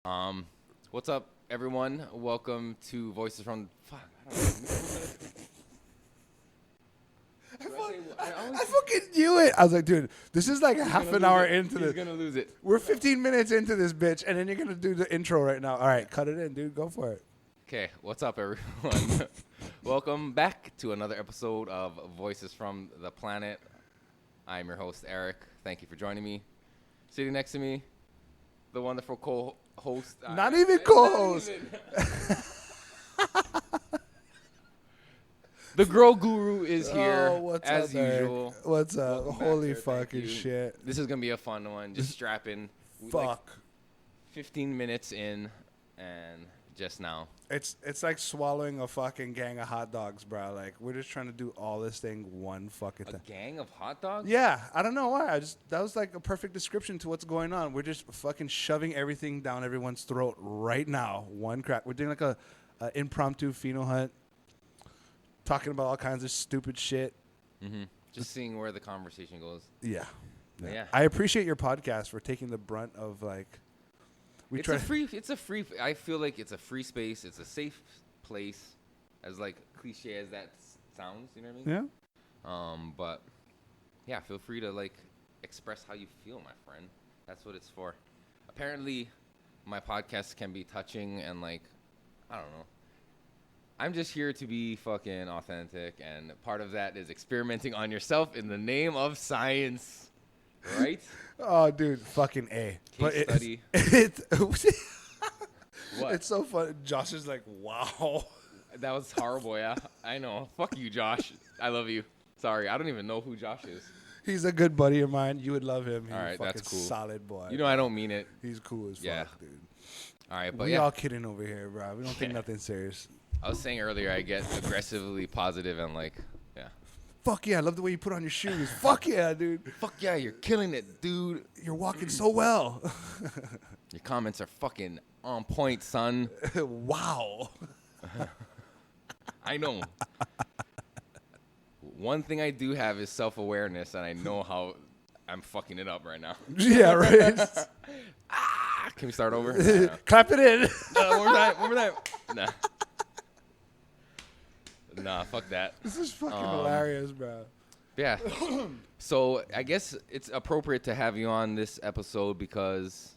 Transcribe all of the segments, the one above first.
Um, what's up, everyone? Welcome to Voices from. Fuck, I don't know. I fucking knew it. I was like, dude, this is like half an hour into He's this. gonna lose it. We're 15 minutes into this bitch, and then you're gonna do the intro right now. All right, cut it in, dude. Go for it. Okay, what's up, everyone? Welcome back to another episode of Voices from the Planet. I'm your host, Eric. Thank you for joining me. Sitting next to me, the wonderful co-host. Not even co-host. The girl guru is here, Oh, what's as up, Eric? usual. What's up? Welcome back, Holy sir. Thank fucking you. shit. This is gonna be a fun one. Just strapping. Fuck. Like 15 minutes in, and just now. It's like swallowing a fucking gang of hot dogs, bro. Like, we're just trying to do all this thing one fucking A time. gang of hot dogs? Yeah, I don't know why. That was like a perfect description to what's going on. We're just fucking shoving everything down everyone's throat right now. One crack. We're doing like a impromptu pheno hunt, talking about all kinds of stupid shit. Mm-hmm. Just seeing where the conversation goes. Yeah. Yeah. I appreciate your podcast for taking the brunt of like. It's a free. I feel like it's a free space. It's a safe place, as like cliche as that sounds. You know what I mean? Yeah. But yeah, feel free to like express how you feel, my friend. That's what it's for. Apparently, my podcast can be touching and like, I don't know. I'm just here to be fucking authentic, and part of that is experimenting on yourself in the name of science. Right? Oh, dude, fucking A. Case study. What? It's so fun. Josh is like, wow. That was horrible, yeah. I know. Fuck you, Josh. I love you. Sorry, I don't even know who Josh is. He's a good buddy of mine. You would love him. He's All right, a fucking that's cool. solid boy. You know I don't mean it. He's cool as Yeah. fuck, dude. All right, but We yeah. all kidding over here, bro. We don't take nothing serious. I was saying earlier I get aggressively positive and like, yeah. Fuck yeah, I love the way you put on your shoes. Fuck yeah, dude. Fuck yeah, you're killing it, dude. You're walking so well. Your comments are fucking on point, son. Wow. I know. One thing I do have is self-awareness, and I know how I'm fucking it up right now. Yeah, right. Can we start over? Nah. Clap it in. One more time. Nah, fuck that. This is fucking hilarious, bro. Yeah. So I guess it's appropriate to have you on this episode because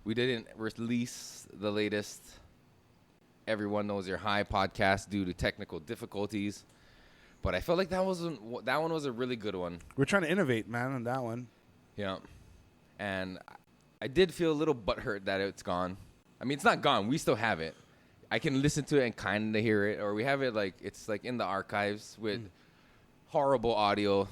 we didn't release the latest Everyone Knows You're High podcast due to technical difficulties. But I felt like that one was a really good one. We're trying to innovate, man, on that one. Yeah. And I did feel a little butthurt that it's gone. I mean, it's not gone. We still have it. I can listen to it and kind of hear it. Or we have it like, it's like in the archives with horrible audio.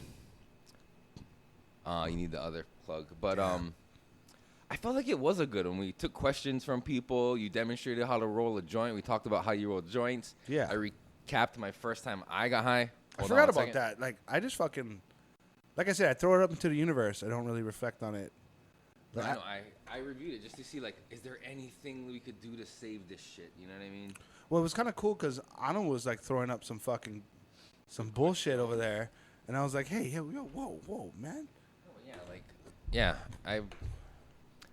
You need the other plug. But I felt like it was a good one. We took questions from people. You demonstrated how to roll a joint. We talked about how you roll joints. Yeah. I recapped my first time I got high. I forgot about that. Like, I just fucking, like I said, I throw it up into the universe. I don't really reflect on it. I know. I reviewed it just to see, like, is there anything we could do to save this shit? You know what I mean? Well, it was kind of cool because Anna was, like, throwing up some bullshit over there. And I was like, hey, yo, whoa, man. Oh, yeah, like, yeah.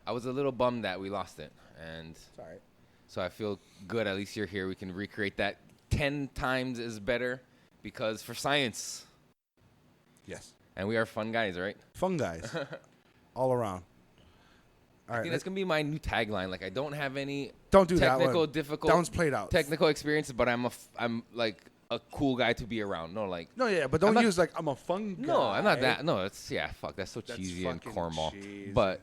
I was a little bummed that we lost it. And Sorry. so I feel good. At least you're here. We can recreate that 10 times is better because for science. Yes. And we are fun guys, right? Fun guys. All around. All I right. think that's going to be my new tagline. Like, I don't have any Don't do that technical, one. difficult, That one's played out. technical experiences, but I'm like a cool guy to be around. No, like. No, yeah, but don't use, like, I'm a fun guy. No, I'm not that. No, it's, yeah, fuck. That's so That's cheesy and fucking cornball. cheesy. But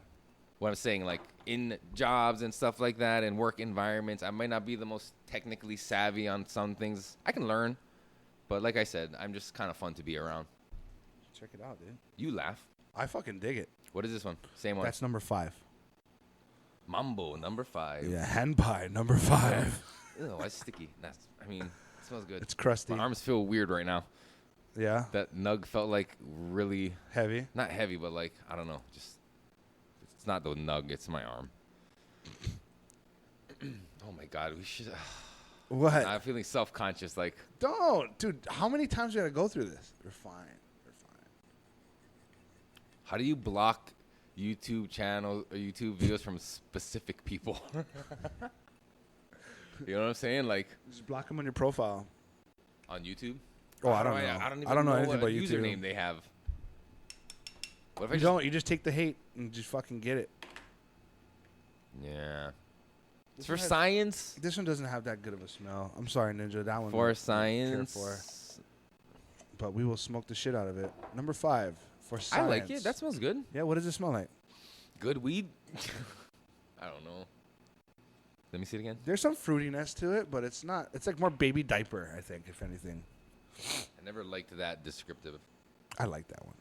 what I'm saying, like, in jobs and stuff like that and work environments, I might not be the most technically savvy on some things. I can learn. But like I said, I'm just kind of fun to be around. Check it out, dude. You laugh. I fucking dig it. What is this one? Same one. That's number 5. Mambo, number 5. Yeah, hand pie, number 5. Ew, that's sticky. I mean, it smells good. It's crusty. My arms feel weird right now. Yeah. That nug felt like really, Heavy. not heavy, but like, I don't know. Just, it's not the nug, it's my arm. Oh my God, we should. What? I'm feeling self-conscious. Like, Don't. Dude, how many times you got to go through this? You're fine. how do you block YouTube channels or YouTube videos from specific people. You know what I'm saying? Like Just block them on your profile. on YouTube. Oh, I don't know. I don't even I don't know anything what about YouTube. username they have. What if I You just don't. You just take the hate and just fucking get it. Yeah. It's This for one has- science. This one doesn't have that good of a smell. I'm sorry, Ninja. That one. For I don't care science. for. But we will smoke the shit out of it. Number 5 for science. I like it. That smells good. Yeah. What does it smell like? Good weed. I don't know. Let me see it again. There's some fruitiness to it, but it's not. It's like more baby diaper, I think, if anything. I never liked that descriptive. I like that one.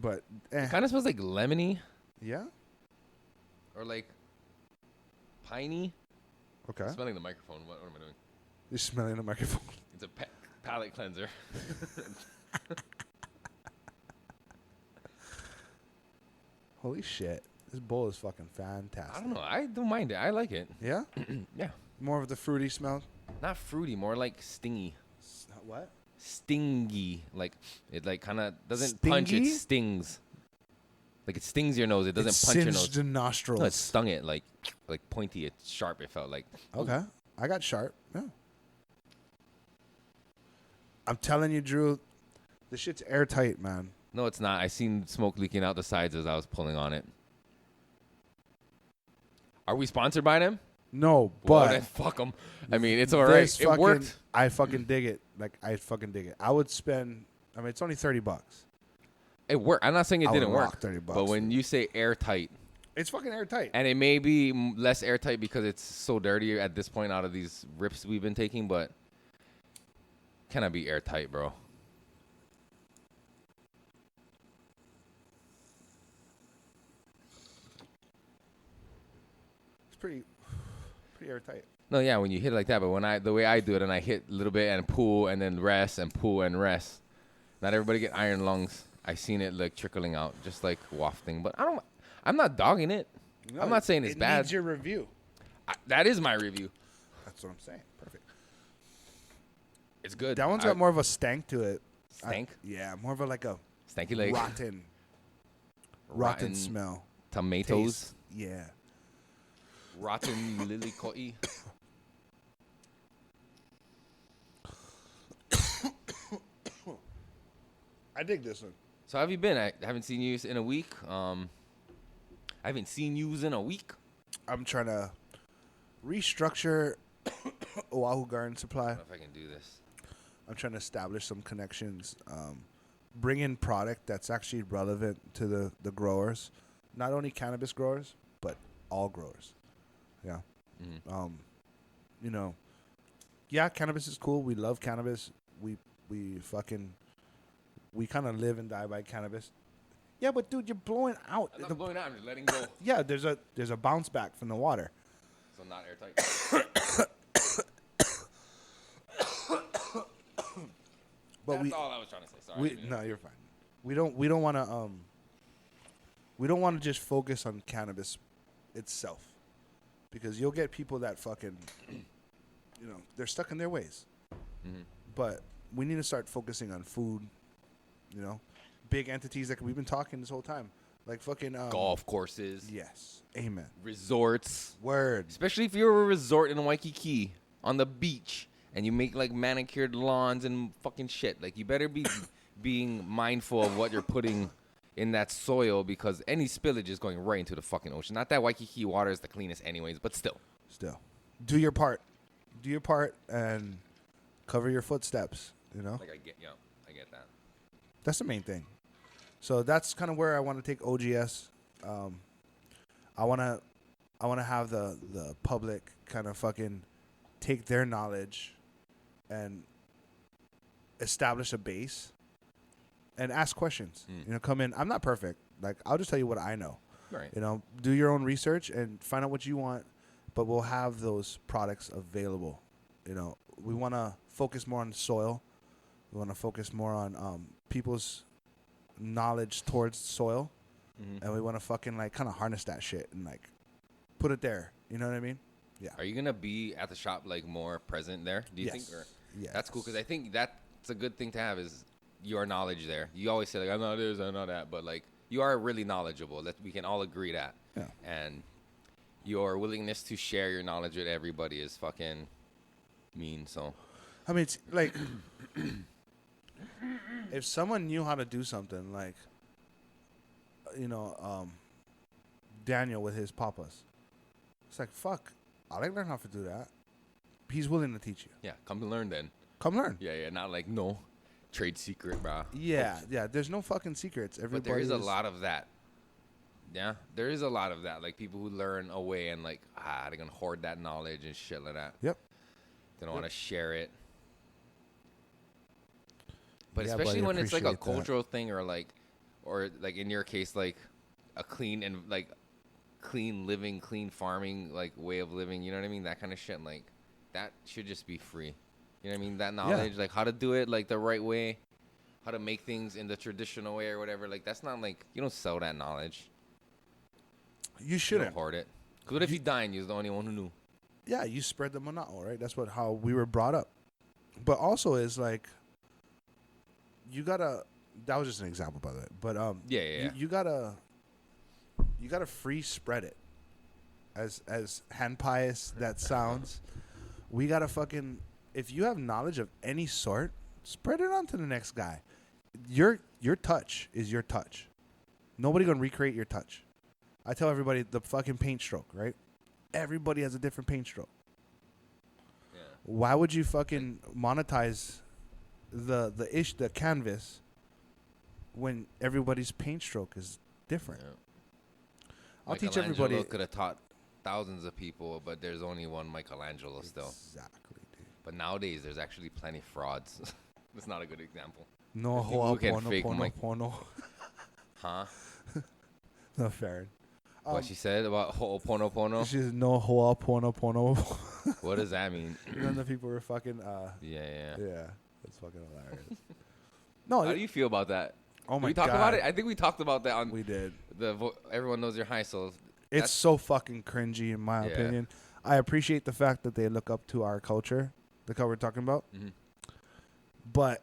But Kind of smells like lemony yeah. or like piney. Okay. I'm smelling the microphone. What am I doing? You're smelling the microphone. It's a palate cleanser. Holy shit. This bowl is fucking fantastic. I don't know. I don't mind it. I like it. Yeah? Yeah. More of the fruity smell? Not fruity, more like stingy. What? Stingy. Like it like kind of doesn't punch, it Stingy? stings. Like it stings your nose. It doesn't punch your nose. Singed the nostrils. No, it stung it like pointy, it's sharp, it felt like. Okay. I got sharp. Yeah. I'm telling you, Drew, the shit's airtight, man. No, it's not. I seen smoke leaking out the sides as I was pulling on it. Are we sponsored by them? No, Well, but then fuck them. I mean, it's all right. this It fucking- worked. I fucking dig it. Like, I fucking dig it. I would spend, I mean, it's only $30. It worked. I'm not saying it I would didn't rock work. $30 But when you say airtight, It's fucking airtight. and it may be less airtight because it's so dirty at this point out of these rips we've been taking, but can I be airtight, bro? It's pretty airtight. No, yeah, when you hit it like that, but the way I do it, and I hit a little bit and pull and then rest and pull and rest. Not everybody get iron lungs. I seen it like trickling out, just like wafting. But I'm not dogging it. No, I'm not saying it's it bad. needs your review. That is my review. That's what I'm saying. Perfect. It's good. That one's got more of a stank to it. Stank? Yeah, more of a like a Stanky leg. rotten smell. Tomatoes. Taste. Yeah. Rotten lily koi. I dig this one. So how have you been? I haven't seen you in a week. I haven't seen you in a week. I'm trying to restructure Oahu Garden Supply. I don't know if I can do this. I'm trying to establish some connections, bring in product that's actually relevant to the growers, not only cannabis growers, but all growers. Yeah. Mm-hmm. You know, yeah, cannabis is cool. We love cannabis. We kind of live and die by cannabis. Yeah, but dude, you're blowing out. I'm not blowing out. I'm just letting go. Yeah, there's a bounce back from the water. So not airtight. But That's all I was trying to say. Sorry. I we didn't mean no, you're fine. We don't want to just focus on cannabis itself, because you'll get people that fucking, you know, they're stuck in their ways. Mm-hmm. But we need to start focusing on food. You know, big entities like we've been talking this whole time, like fucking golf courses. Yes, amen. Resorts. Word. Especially if you're a resort in Waikiki on the beach and you make like manicured lawns and fucking shit. Like you better be being mindful of what you're putting in that soil, because any spillage is going right into the fucking ocean. Not that Waikiki water is the cleanest anyways, but still. Do your part. Do your part and cover your footsteps, you know? Like I get that. That's the main thing. So that's kind of where I want to take OGS. I want to have the public kind of fucking take their knowledge and establish a base and ask questions. You know, come in. I'm not perfect. Like, I'll just tell you what I know. Right. You know, do your own research and find out what you want, but we'll have those products available. You know, we want to focus more on soil. We want to focus more on people's knowledge towards soil, and we want to fucking like kind of harness that shit and like put it there. You know what I mean? Yeah. Are you gonna be at the shop like more present there? Do you think? Or Yes. That's cool, because I think that's a good thing to have, is your knowledge there. You always say like I'm not this, I'm not that, but like you are really knowledgeable. That we can all agree that. Yeah. And your willingness to share your knowledge with everybody is fucking mean. So I mean, it's like if someone knew how to do something, like Daniel with his papas, it's like fuck. I like learn how to do that. He's willing to teach you. yeah, come to learn then. Come learn. Yeah, not like no trade secret, bro. Yeah. There's no fucking secrets. Everybody. But there is a lot of that. Yeah, there is a lot of that. Like people who learn away and like they're gonna hoard that knowledge and shit like that. Yep. They don't want to share it. But Yeah, especially buddy, when it's like a appreciate that. cultural thing or like in your case, like a clean and like clean living, clean farming, like way of living, you know what I mean? That kind of shit. Like that should just be free. You know what I mean? That knowledge, like how to do it like the right way, how to make things in the traditional way or whatever. Like that's not like, you don't sell that knowledge. You You shouldn't. don't hoard it. 'Cause what if you die and you're the only one who knew? Yeah, you spread the mana'o, right? That's how we were brought up. But also is like you gotta. That was just an example, by the way. But Yeah. You gotta free spread it. As hand pious that sounds, we gotta fucking. If you have knowledge of any sort, spread it on to the next guy. Your touch is your touch. Nobody gonna recreate your touch. I tell everybody the fucking paint stroke, right? Everybody has a different paint stroke. Yeah. Why would you fucking monetize the canvas when everybody's paint stroke is different? Yeah. I'll teach everybody. Could have taught thousands of people, but there's only one Michelangelo still. Exactly, dude. But nowadays, there's actually plenty of frauds. That's not a good example. No People who can fake porno. Huh? No fair. What she said about Ho'oponopono? She's no hoa porno. What does that mean? None of the people were fucking. Yeah. Yeah, that's fucking hilarious. No, How do you feel about that? oh my we talked god, about it. I think we talked about that on we did. Everyone Knows You're High. So It's so fucking cringy, in my Yeah. opinion. I appreciate the fact that they look up to our culture, the culture we're talking about, but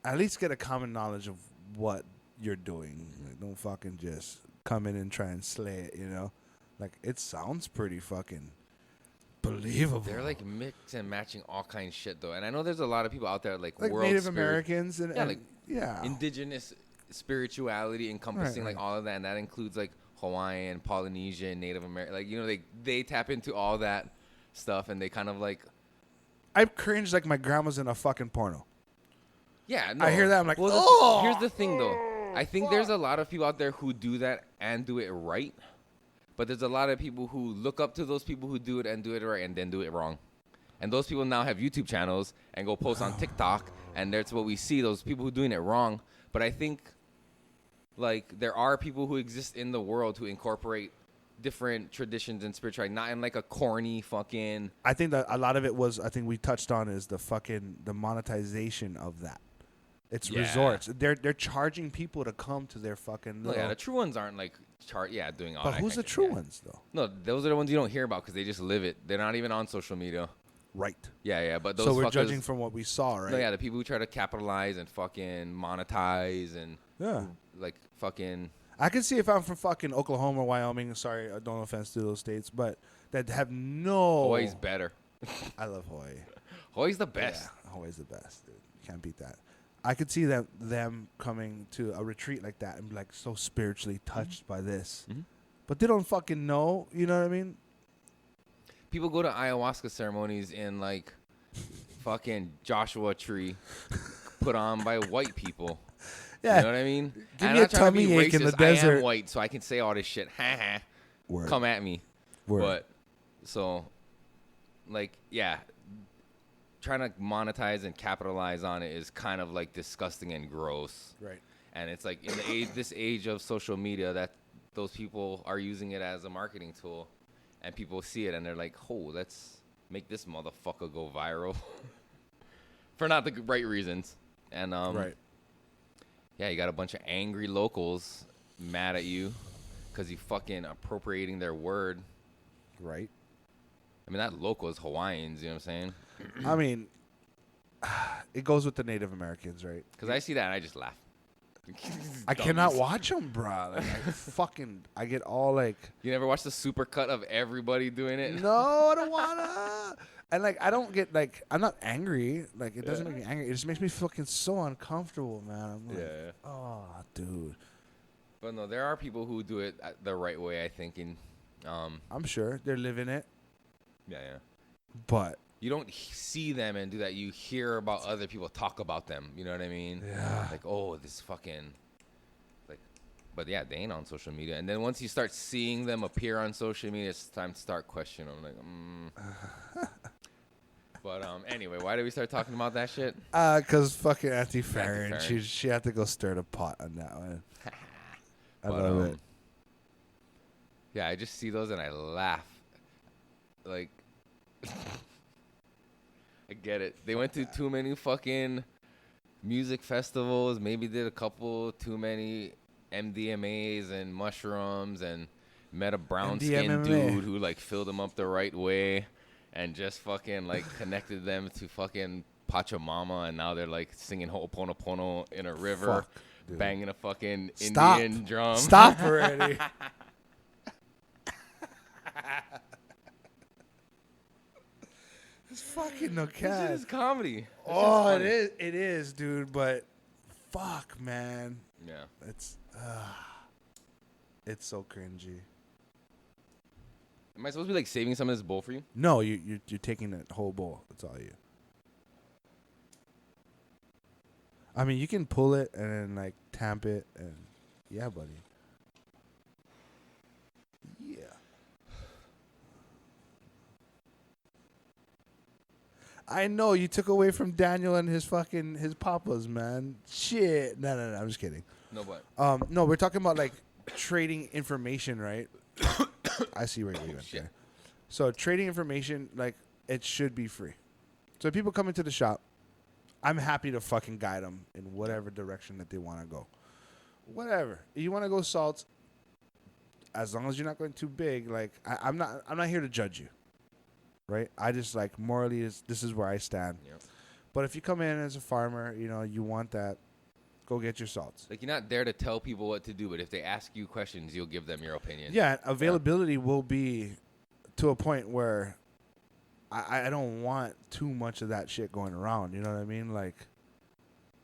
at least get a common knowledge of what you're doing. Like, don't fucking just come in and try and slay it, you know? Like, it sounds pretty fucking believable. they're like mix and matching all kinds of shit though, and I know there's a lot of people out there like like world Native spirit, Americans and, Yeah, and like yeah. indigenous spirituality encompassing Right. like all of that, and that includes like Hawaiian, Polynesian, Native American. Like, you know, they tap into all that stuff, and they kind of like, I cringe like my grandma's in a fucking porno. yeah. No. I hear that, I'm like, well, oh! here's the thing though. I think there's a lot of people out there who do that and do it right, but there's a lot of people who look up to those people who do it and do it right and then do it wrong. And those people now have YouTube channels and go post on TikTok, and that's what we see, those people who are doing it wrong. But I think, like, there are people who exist in the world who incorporate different traditions and spirituality, not in, like, a corny fucking... I think that a lot of it was, I think we touched on, is the monetization of that. It's Yeah. resorts. They're charging people to come to their fucking No, little... yeah, the true ones aren't, like, doing all but that who's kind the of shit, true yeah. ones, though? No, those are the ones you don't hear about because they just live it. They're not even on social media. Right. Yeah, but those So we're fuckers, judging from what we saw, right? No, yeah, the people who try to capitalize and fucking monetize and Yeah. like fucking. I can see if I'm from fucking Oklahoma or Wyoming. Sorry, no offense to those states, but that have no... Hawaii's better. I love Hawaii. Hawaii's the best. Yeah, Hawaii's the best, dude. You can't beat that. I could see them coming to a retreat like that and be like so spiritually touched by this. Mhm. But they don't fucking know, you know what I mean? People go to ayahuasca ceremonies in like fucking Joshua Tree put on by white people. Yeah. You know what I mean? Give I'm me a not trying to be tummy ache in the racist. I desert. am white, so I can say all this shit. Ha ha. Word. Come at me. Word. But so, like, yeah, trying to monetize and capitalize on it is kind of like disgusting and gross. Right. And it's like in this age of social media that those people are using it as a marketing tool, and people see it and they're like, "Oh, let's make this motherfucker go viral," for not the right reasons. And Right. yeah, you got a bunch of angry locals mad at you because you fucking appropriating their word. Right. I mean, not locals, Hawaiians. You know what I'm saying? I mean, it goes with the Native Americans, right? Because I see that and I just laugh. I cannot watch them, bro. Like, I get all like. You never watch the super cut of everybody doing it? No, I don't wanna. And like, I don't get like, I'm not angry. Like, it doesn't make me angry. It just makes me fucking so uncomfortable, man. I'm like, oh, dude. But no, there are people who do it the right way, I think. And I'm sure they're living it. Yeah. But you don't see them and do that. You hear about other people talk about them. You know what I mean? Yeah. Like, oh, this fucking. Like, but yeah, they ain't on social media. And then once you start seeing them appear on social media, it's time to start questioning them. Like, But anyway, why did we start talking about that shit? Cause fucking Auntie Farron, she had to go stir the pot on that one. I love it. Yeah, I just see those and I laugh. Like, I get it. They went to too many fucking music festivals. Maybe did a couple too many MDMAs and mushrooms and met a brown skinned dude who like filled them up the right way. And just fucking, like, connected them to fucking Pachamama, and now they're, like, singing Ho'oponopono in a river, banging a fucking Indian drum. Stop already. It's fucking no cat. This shit is comedy. Oh, it is. It is, dude, but fuck, man. Yeah. It's so cringy. Am I supposed to be like saving some of this bowl for you? No, you're taking the whole bowl. That's all you. I mean, you can pull it and then like tamp it and yeah, buddy. Yeah. I know you took away from Daniel and his papas, man. Shit. No. I'm just kidding. No, what? No, we're talking about like trading information, right? I see where you're going there. So trading information, like, it should be free. So if people come into the shop, I'm happy to fucking guide them in whatever direction that they want to go. Whatever. You want to go salts, as long as you're not going too big, like, I'm not here to judge you. Right? I just, like, morally, this is where I stand. Yep. But if you come in as a farmer, you know, you want that, go get your salts. Like, you're not there to tell people what to do, but if they ask you questions, you'll give them your opinion. Yeah, availability will be to a point where I don't want too much of that shit going around. You know what I mean? Like,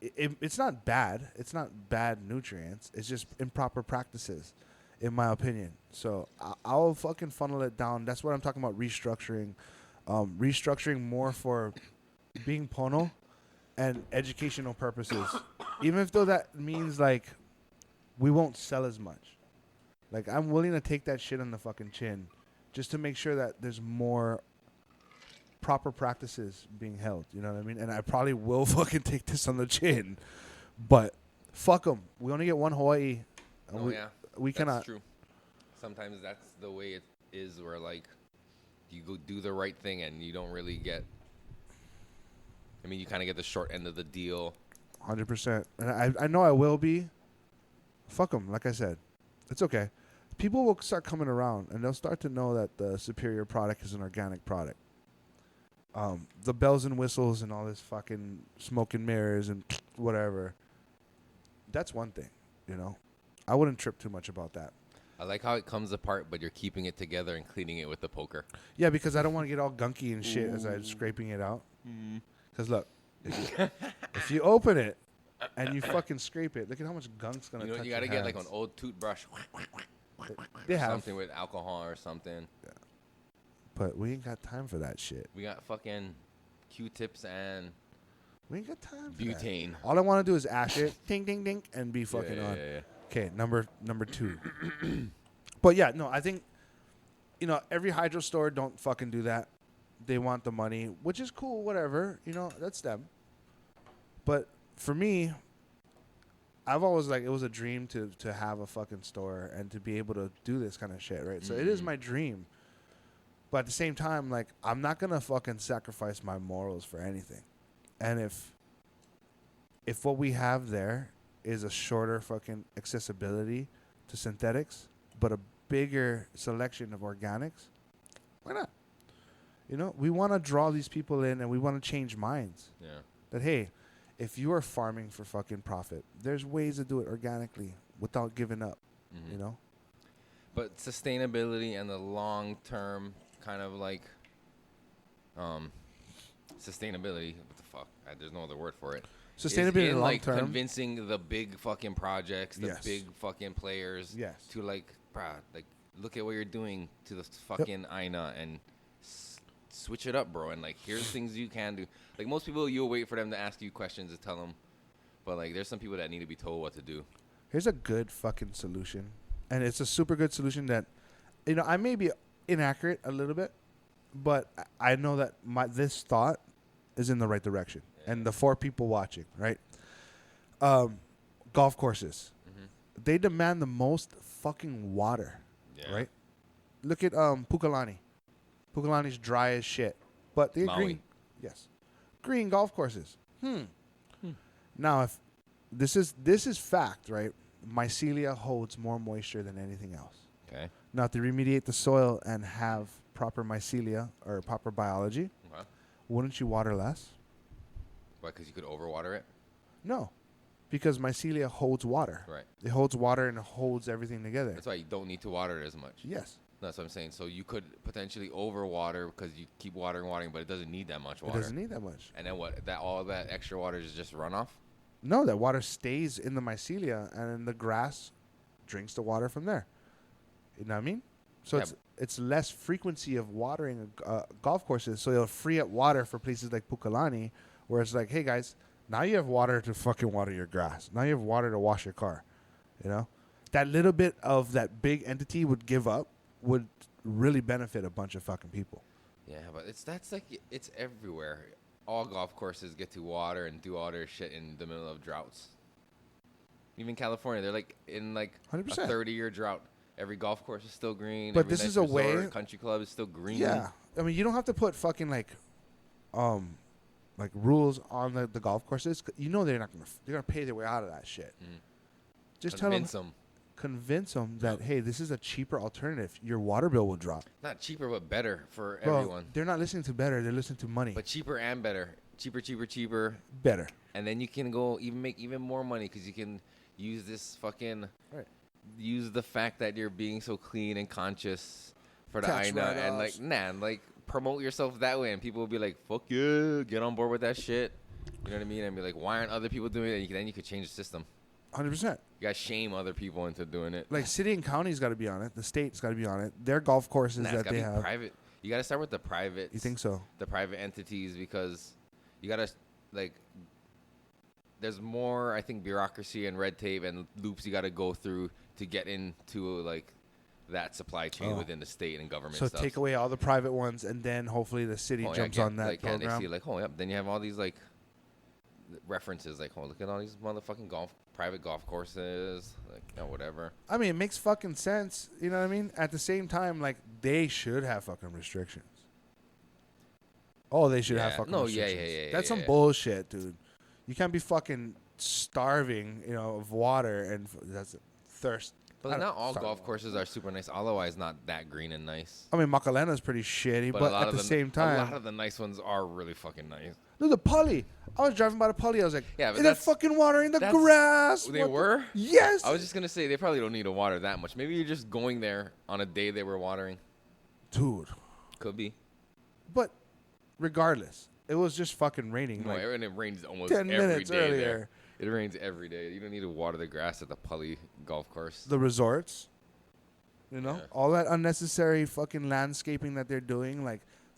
it's not bad. It's not bad nutrients. It's just improper practices, in my opinion. So I'll fucking funnel it down. That's what I'm talking about, restructuring. Restructuring more for being pono and educational purposes. Even if though that means, like, we won't sell as much. Like, I'm willing to take that shit on the fucking chin just to make sure that there's more proper practices being held. You know what I mean? And I probably will fucking take this on the chin. But fuck them. We only get one Hawaii. We cannot. That's true. Sometimes that's the way it is, where, like, you go do the right thing and you don't really get... I mean, you kind of get the short end of the deal. 100%. And I know I will be. Fuck them, like I said. It's okay. People will start coming around, and they'll start to know that the superior product is an organic product. The bells and whistles and all this fucking smoke and mirrors and whatever, that's one thing, you know? I wouldn't trip too much about that. I like how it comes apart, but you're keeping it together and cleaning it with the poker. Yeah, because I don't want to get all gunky and shit as I'm scraping it out. Because look, if you open it and you fucking scrape it, look at how much gunk's going to touch you got to get like an old toothbrush. They have something with alcohol or something. Yeah. But we ain't got time for that shit. We got fucking Q-tips and we ain't got time for butane. That. All I want to do is ash it, ding, ding, ding, and be fucking on. Yeah. Okay, number 2. But yeah, no, I think, you know, every hydro store don't fucking do that. They want the money, which is cool, whatever. You know, that's them. But for me, I've always, like, it was a dream to have a fucking store and to be able to do this kind of shit, right? So it is my dream. But at the same time, like, I'm not going to fucking sacrifice my morals for anything. And if what we have there is a shorter fucking accessibility to synthetics, but a bigger selection of organics, why not? You know, we want to draw these people in and we want to change minds. Yeah. That, hey, if you are farming for fucking profit, there's ways to do it organically without giving up. Mm-hmm. You know. But sustainability and the long-term kind of like sustainability. What the fuck? There's no other word for it. Sustainability in the long like term. convincing the big fucking projects, the Yes. big fucking players, Yes. to like, bruh, like look at what you're doing to the fucking INA and switch it up, bro. And like, here's things you can do. Like most people, you'll wait for them to ask you questions to tell them, but like, there's some people that need to be told what to do. Here's a good fucking solution, and it's a super good solution that, you know, I may be inaccurate a little bit, but I know that this thought is in the right direction. Yeah. And the 4 people watching, right? Golf courses, they demand the most fucking water, right? Look at Pukalani. Pukalani's dry as shit, but they're Maui. green. Yes, green golf courses. Now, if this is fact, right? Mycelia holds more moisture than anything else. Okay. Now, to remediate the soil and have proper mycelia or proper biology, wouldn't you water less? Why? Because you could overwater it? No, because mycelia holds water. Right. It holds water and it holds everything together. That's why you don't need to water it as much. Yes. That's what I'm saying. So you could potentially overwater because you keep watering, but it doesn't need that much water. It doesn't need that much. And then what? That all that extra water is just runoff? No, that water stays in the mycelia, and then the grass drinks the water from there. You know what I mean? So it's less frequency of watering golf courses, so it'll free up water for places like Pukalani, where it's like, hey guys, now you have water to fucking water your grass. Now you have water to wash your car. You know, that little bit of that big entity would give up would really benefit a bunch of fucking people. Yeah, but it's everywhere. All golf courses get to water and do all their shit in the middle of droughts. Even California, they're like in like 100%. a 30-year drought. Every golf course is still green. But every this nice is a resort, way. Country club is still green. Yeah, I mean, you don't have to put fucking like rules on the golf courses. You know they're gonna pay their way out of that shit. Just convince them that hey, this is a cheaper alternative. Your water bill will drop. Not cheaper, but better for Well, everyone. they're not listening to better. They're listening to money. But cheaper and better. Cheaper. Better. And then you can go make even more money because you can use this fucking use the fact that you're being so clean and conscious for the Tax INA write-offs. and promote yourself that way, and people will be like, fuck yeah, get on board with that shit. You know what I mean? And be like, why aren't other people doing it? And then you could change the system. 100%. You gotta shame other people into doing it. Like city and county's got to be on it. The state's got to be on it. Their golf courses It's that gotta they be have. private. You gotta start with the private. You think so? The private entities, because you gotta there's more, I think, bureaucracy and red tape and loops you gotta go through to get into that supply chain within the state and government. So stuff. take away all the private ones, and then hopefully the city jumps on that program. And they see then you have all these references look at all these motherfucking private golf courses, whatever. I mean, it makes fucking sense. You know what I mean? At the same time, they should have fucking restrictions. Oh, they should have fucking restrictions. Yeah. That's some bullshit, dude. You can't be fucking starving, of water and that's thirst. But not all golf courses are super nice. Otherwise, not that green and nice. I mean, Macalena's pretty shitty, but at the same time, a lot of the nice ones are really fucking nice. Look, the Pully. I was driving by the Pully. I was like, yeah, but that's fucking water in the grass. They were? Yes. I was just going to say, they probably don't need to water that much. Maybe you're just going there on a day they were watering. Dude. Could be. But regardless, it was just fucking raining. No, and it rains almost 10 every minutes day earlier. there. It rains every day. You don't need to water the grass at the Pully golf course. The resorts. All that unnecessary fucking landscaping that they're doing.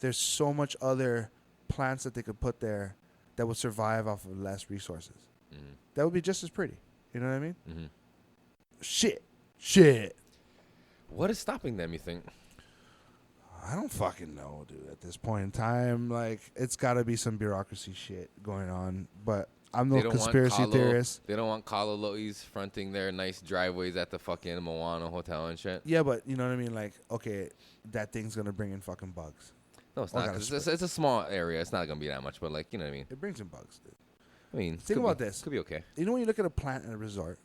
There's so much other plants that they could put there that would survive off of less resources. Mm-hmm. That would be just as pretty. You know what I mean? Mm-hmm. Shit. What is stopping them, you think? I don't fucking know, dude. At this point in time, it's got to be some bureaucracy shit going on. But I'm no conspiracy theorist. They don't want Kalolois fronting their nice driveways at the fucking Moana Hotel and shit. Yeah, but you know what I mean? Okay, that thing's going to bring in fucking bugs. No, it's not. It's a small area. It's not going to be that much, but you know what I mean? It brings in bugs, dude. I mean, think about this. Could be okay. You know when you look at a plant in a resort,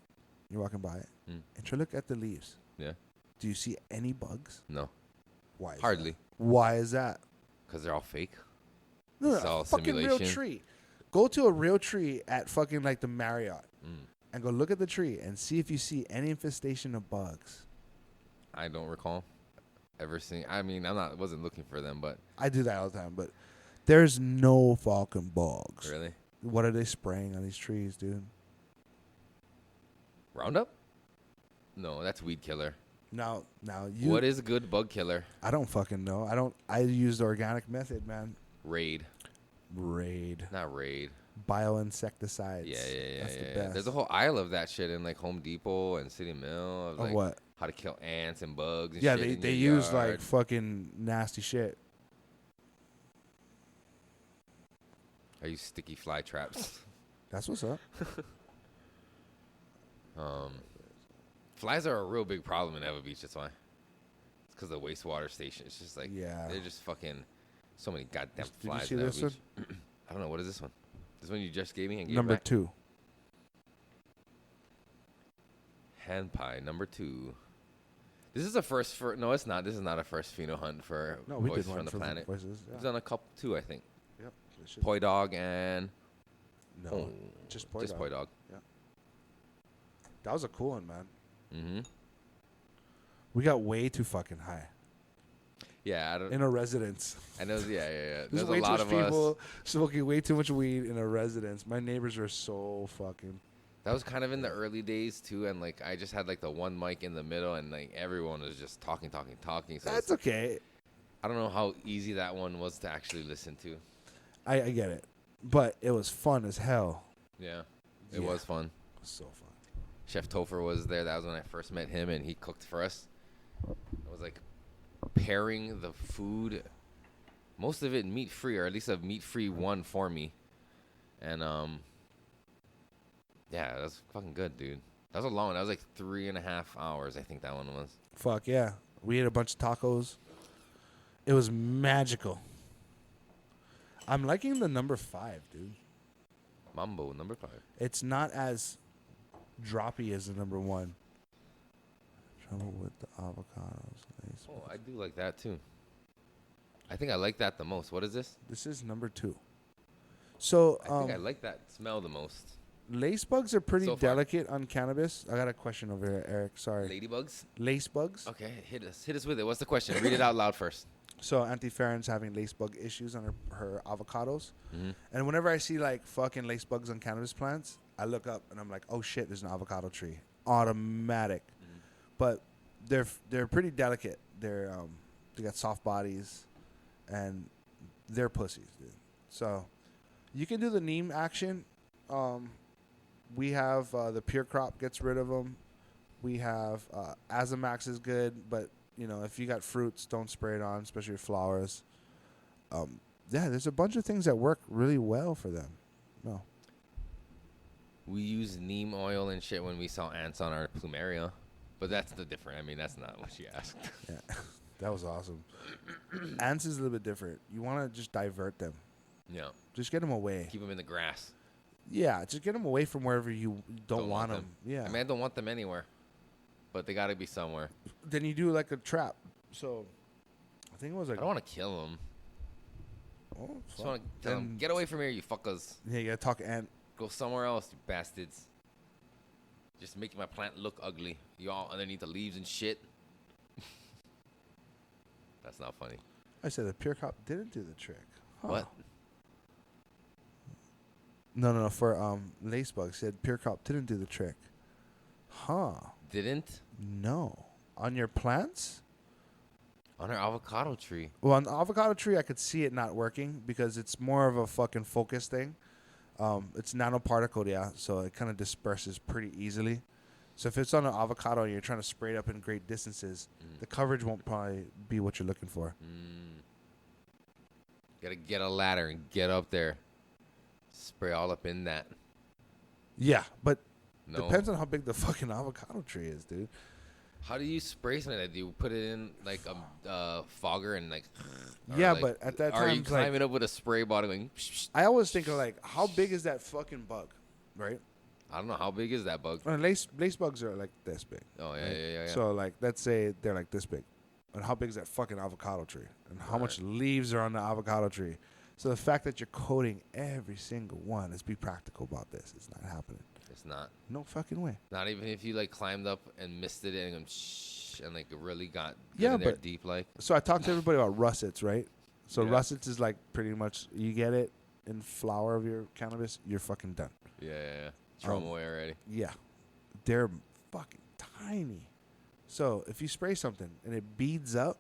you're walking by it, and try to look at the leaves. Yeah. Do you see any bugs? No. Why? Hardly. Why is that? Because they're all fake. No, it's all fucking simulation. real tree. Go to a real tree at fucking like the Marriott and go look at the tree and see if you see any infestation of bugs. I don't recall ever seeing. I mean, wasn't looking for them, but I do that all the time, but there's no fucking bugs. really, What are they spraying on these trees, dude? Roundup? No, that's weed killer. Now you. What is a good bug killer? I don't fucking know. I use the organic method, man. Raid. Not raid. Bioinsecticides. Yeah. That's the best. There's a whole aisle of that shit in like Home Depot and City Mill. Of Like what? How to kill ants and bugs and Yeah, shit in they your use yard. like fucking nasty shit. I use sticky fly traps. That's what's up. Flies are a real big problem in Eva Beach. That's why. It's because the wastewater station. It's just like they're just fucking so many goddamn flies. Did you see this one? I don't know. What is this one? This one you just gave me and gave Number back? 2. Hand pie number 2. This is a first for. No, it's not. This is not a first pheno hunt for No, we Voices did one from the for Planet. Voices. We've done a couple, 2, I think. Yep. Poi dog and No, just poi dog. poi dog. Yeah. That was a cool one, man. Mm-hmm. We got way too fucking high Yeah, I don't. in a residence. I know. Yeah. There's There's a way too lot much of people us. smoking way too much weed in a residence. My neighbors are so fucking. That was kind of in the early days too, and like I just had like the one mic in the middle, and like everyone was just talking. So That's okay. I don't know how easy that one was to actually listen to. I get it, but it was fun as hell. Yeah, it was fun. It was so fun. Chef Topher was there. That was when I first met him, and he cooked for us. It was like pairing the food, most of it meat free, or at least a meat free one for me, and yeah, that was fucking good, dude. That was a long one. That was like 3.5 hours, I think that one was. Fuck yeah. We ate a bunch of tacos. It was magical. I'm liking the number 5, dude. Mambo number 5. It's not as droppy as the number 1. Trouble with the avocados. Oh, I do like that too. I think I like that the most. What is this? This is number 2. So, I think I like that smell the most. lace bugs are pretty So far. delicate on cannabis. I got a question over here, Eric. Sorry. Ladybugs? Lace bugs. Okay, hit us with it. What's the question? Read it out loud first. So Auntie Farron's having lace bug issues on her avocados. Mm-hmm. And whenever I see like fucking lace bugs on cannabis plants, I look up and I'm like, oh shit, there's an avocado tree. Automatic. Mm-hmm. But they're pretty delicate. They got soft bodies and they're pussies, dude. So you can do the neem action. We have the Pure Crop gets rid of them. We have Azamax is good, but you know, if you got fruits, don't spray it on, especially flowers. Yeah, there's a bunch of things that work really well for them. No. We use neem oil and shit when we saw ants on our plumeria, but that's the different. I mean, that's not what you asked. Yeah, that was awesome. Ants is a little bit different. You want to just divert them. Yeah. Just get them away. Keep them in the grass. Yeah, just get them away from wherever you don't want them. Yeah. I mean, I don't want them anywhere, but they got to be somewhere. Then you do like a trap. So I think it was like. I don't want to kill them. Oh, Just want to tell them, get away from here, you fuckers. Yeah, you gotta talk ant. Go somewhere else, you bastards. Just making my plant look ugly. You all underneath the leaves and shit. That's not funny. I said the Pure Crop didn't do the trick. Huh. What? No. For lace bugs, said Pure Crop didn't do the trick. Huh? Didn't? No. On your plants? On our avocado tree. Well, on the avocado tree, I could see it not working because it's more of a fucking focus thing. It's nanoparticle, yeah, so it kind of disperses pretty easily. So if it's on an avocado and you're trying to spray it up in great distances, the coverage won't probably be what you're looking for. Gotta get a ladder and get up there. Spray all up in that. Yeah, but No. depends on how big the fucking avocado tree is, dude. How do you spray something like that? Do you put it in like a fogger and like? Yeah, like, but at that are time, you climbing up with a spray bottle going? Psh, psh? I always think of like, how big is that fucking bug, right? I don't know how big is that bug. Lace bugs are like this big. Oh yeah, right? yeah. So like, let's say they're like this big, and how big is that fucking avocado tree, and how much leaves are on the avocado tree? So the fact that you're coating every single one, let's be practical about this. It's not happening. It's not. No fucking way. Not even if you like climbed up and misted it and shh, and like really got Yeah, in there but deep like. So I talked to everybody about russets, right? So Yeah. russets is like pretty much you get it in flower of your cannabis, you're fucking done. Yeah. Throw them away already. Yeah, they're fucking tiny. So if you spray something and it beads up,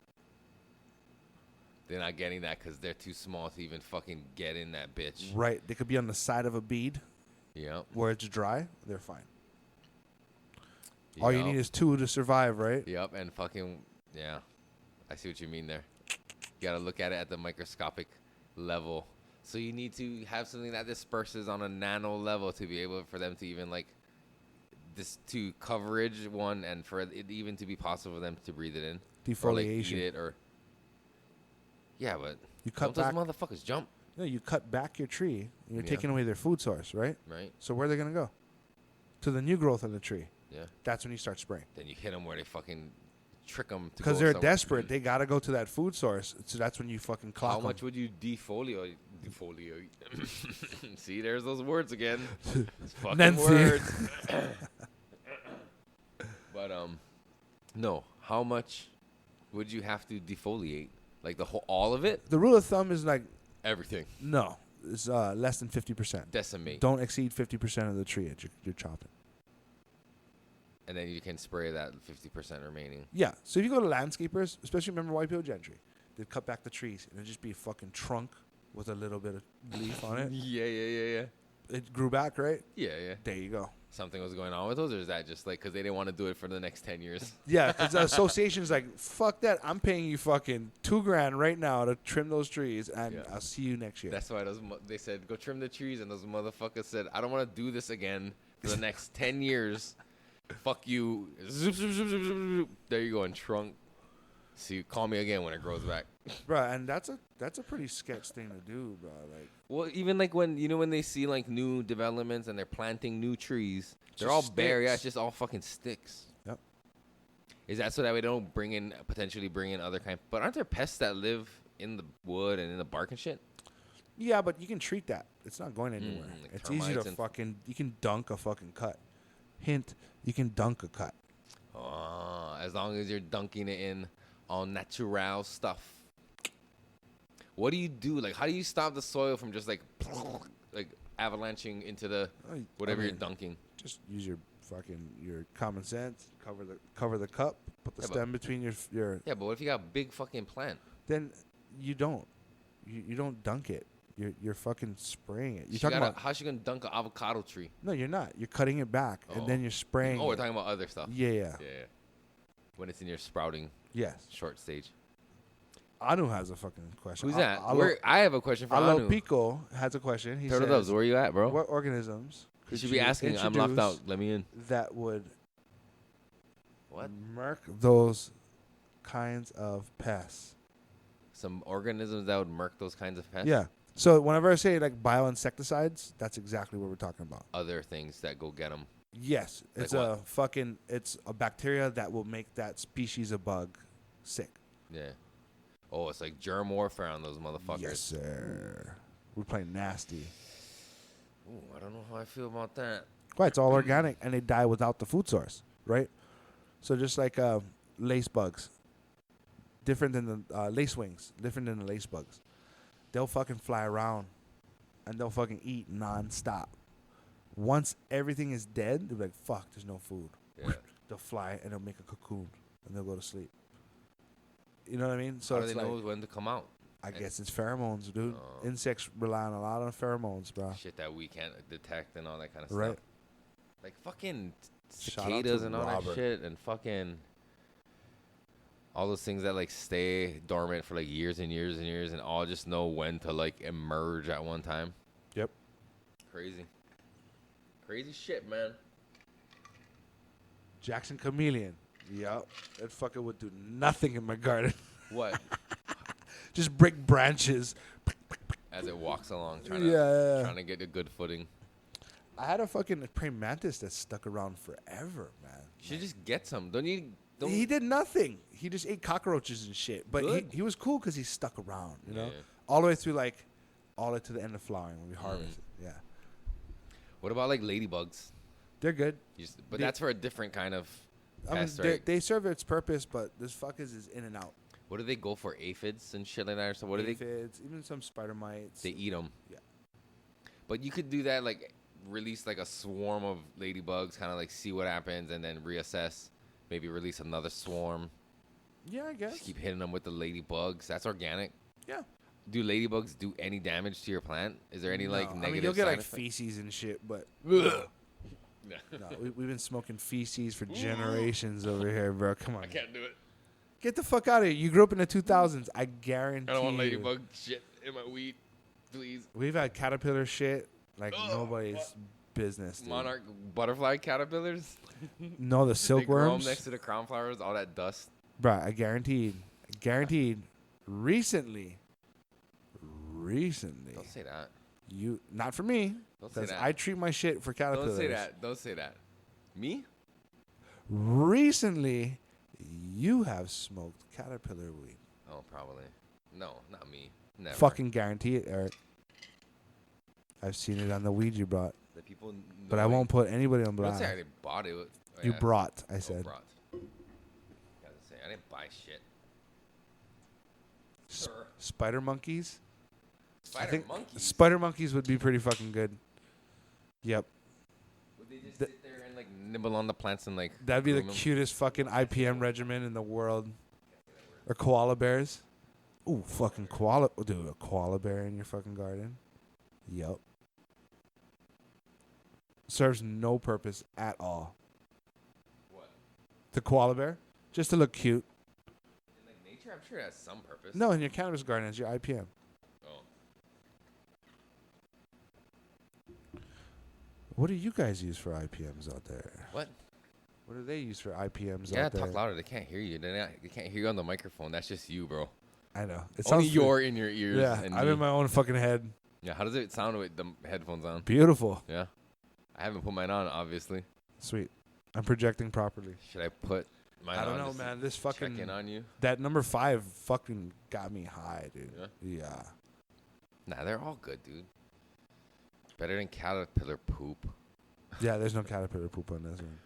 They're not getting that because they're too small to even fucking get in that bitch. right? They could be on the side of a bead Yep. where it's dry. They're fine. All you need is 2 to survive, right? Yep, and fucking, yeah. I see what you mean there. You got to look at it at the microscopic level. So you need to have something that disperses on a nano level to be able for them to even like this to coverage one and for it even to be possible for them to breathe it in. Defoliation. Or like eat it or yeah, but You cut don't back. those motherfuckers jump, No, you cut back your tree. And you're Yeah. taking away their food source, right? right? So where are they gonna go? To the new growth of the tree. Yeah. That's when you start spraying. Then you hit them where they fucking trick them to Because go they're somewhere. desperate. They gotta go to that food source. So that's when you fucking clock How 'em. much would you defoliate? See, there's those words again. It's fucking Nancy. words. But no. How much would you have to defoliate? Like the whole, all of it? The rule of thumb is like Everything. no, it's less than 50%. Decimate. Don't exceed 50% of the tree that you're chopping. And then you can spray that 50% remaining. Yeah. So if you go to landscapers, especially remember Waipahu gentry, they'd cut back the trees and it'd just be a fucking trunk with a little bit of leaf on it. Yeah. It grew back, right? Yeah. There you go. Something was going on with those, or is that just like because they didn't want to do it for the next 10 years? Yeah, because the association's like, fuck that. I'm paying you fucking $2,000 right now to trim those trees, and Yeah. I'll see you next year. That's why they said go trim the trees, and those motherfuckers said I don't want to do this again for the next 10 years. Fuck you. Zoop, zoop, zoop, zoop, zoop, zoop. There you go, and trunk. See, call me again when it grows back. Bro, and that's a pretty sketch thing to do, bro. Like, Well, even like when they see like new developments and they're planting new trees, they're Just all bare. Yeah, sticks. it's just all fucking sticks. Yep. Is that so that we don't potentially bring in other kind? But aren't there pests that live in the wood and in the bark and shit? yeah, but you can treat that. It's not going anywhere. like It's easy termites to and- fucking. You can dunk a fucking cut. Hint: you can dunk a cut. As long as you're dunking it in all natural stuff. What do you do? Like, how do you stop the soil from just like avalanching into the whatever you're dunking? Just use your common sense. Cover the cup. Put the Yeah, but- stem between your. Yeah, but what if you got a big fucking plant? Then you don't. You don't dunk it. You're fucking spraying it. You're She talking gotta- about. how's she gonna dunk an avocado tree? No, you're not. You're cutting it back, and then you're spraying. Oh, we're it. talking about other stuff. Yeah. Yeah. When it's in your sprouting Yes. short stage. Anu has a fucking question. Who's that? I have a question for Alo Anu. Pico has a question. He Turtle says, Doves, where you at, bro? what organisms You could should be asking. I'm locked introduce out. Let me in. that would What? murk those kinds of pests? Some organisms that would murk those kinds of pests? Yeah. So whenever I say like bioinsecticides, that's exactly what we're talking about. Other things that go get them. Yes, Like it's what? it's a bacteria that will make that species of bug sick. Yeah. Oh, it's like germ warfare on those motherfuckers. Yes, sir. We're playing nasty. Ooh, I don't know how I feel about that. Why? It's all organic, and they die without the food source, right? So just like lace bugs, different than the lace wings, different than the lace bugs. They'll fucking fly around, and they'll fucking eat nonstop. Once everything is dead, they'll be like, fuck, there's no food. Yeah. They'll fly, and they'll make a cocoon, and they'll go to sleep. You know what I mean? So How do it's they like, know when to come out? I guess it's pheromones, dude. Oh. Insects rely on a lot on pheromones, bro. Shit that we can't detect and all that kind of Right. stuff. Like fucking Shout out cicadas to and all Robert. that shit and fucking all those things that like stay dormant for like years and years and years and all just know when to like emerge at one time. Yep. Crazy. Crazy shit, man. Jackson Chameleon. Yep. That fucker would do nothing in my garden. What? Just break branches. As it walks along, Yeah. trying to get a good footing. I had a fucking praying mantis that stuck around forever, man. You should just get some. Don't you? Don't. He did nothing. He just ate cockroaches and shit. But Good. he was cool because he stuck around, you know? Yeah. All the way through, like, all the way to the end of flowering when we harvest it. Yeah. What about like ladybugs? They're good. But that's for a different kind of I mean, pest, right? they serve its purpose, but this fuckers is in and out. What do they go for? Aphids and shit like that, or so? What Aphids, even some spider mites. They eat them. Yeah. But you could do that, like release like a swarm of ladybugs, kind of like see what happens, and then reassess. Maybe release another swarm. Yeah, I guess. Just keep hitting them with the ladybugs. That's organic. Yeah. Do ladybugs do any damage to your plant? Is there any like negative? I mean, you'll get like effect? feces and shit, but No, we've been smoking feces for generations over here, bro. Come on. I can't do it. Get the fuck out of here. You grew up in the 2000s. I guarantee I don't want you. ladybug shit in my weed, please. We've had caterpillar shit like nobody's business. Dude. Monarch butterfly caterpillars. No, the They grow 'em silkworms. next to the crown flowers, all that dust. Bro, I guaranteed. Recently. Don't say that. You not for me. Don't say Because that. I treat my shit for caterpillars. Don't say that. Don't say that. Me? Recently, you have smoked caterpillar weed. Oh, probably. No, not me. Never. Fucking guarantee it, Eric. I've seen it on the weed you brought. The people. But I won't put anybody on Don't blast. say I didn't bought it. You brought, I said. Brought. Gotta say, I didn't buy shit. Sir. Spider monkeys? Spider monkeys. Spider monkeys would be pretty fucking good. Yep. Would they just sit there and like nibble on the plants and like? That'd be the groom 'em? cutest fucking IPM regimen in the world. Or koala bears. Ooh, fucking koala. Dude, a koala bear in your fucking garden? Yep. Serves no purpose at all. What? The koala bear? Just to look cute. In like nature, I'm sure it has some purpose. No, in your cannabis garden, it's your IPM. Oh. What do you guys use for IPMs out there? What? What do they use for IPMs Yeah, out there? talk louder. They can't hear you. They can't hear you on the microphone. That's just you, bro. I know. It Only sounds you're in your ears. Yeah, and I'm me. in my own fucking head. Yeah, how does it sound with the headphones on? Beautiful. Yeah. I haven't put mine on, obviously. Sweet. I'm projecting properly. Should I put mine on? I don't know, just to man. This fucking check in on you. that number 5 fucking got me high, dude. Yeah. Nah, they're all good, dude. Better than caterpillar poop. Yeah, there's no caterpillar poop on this one.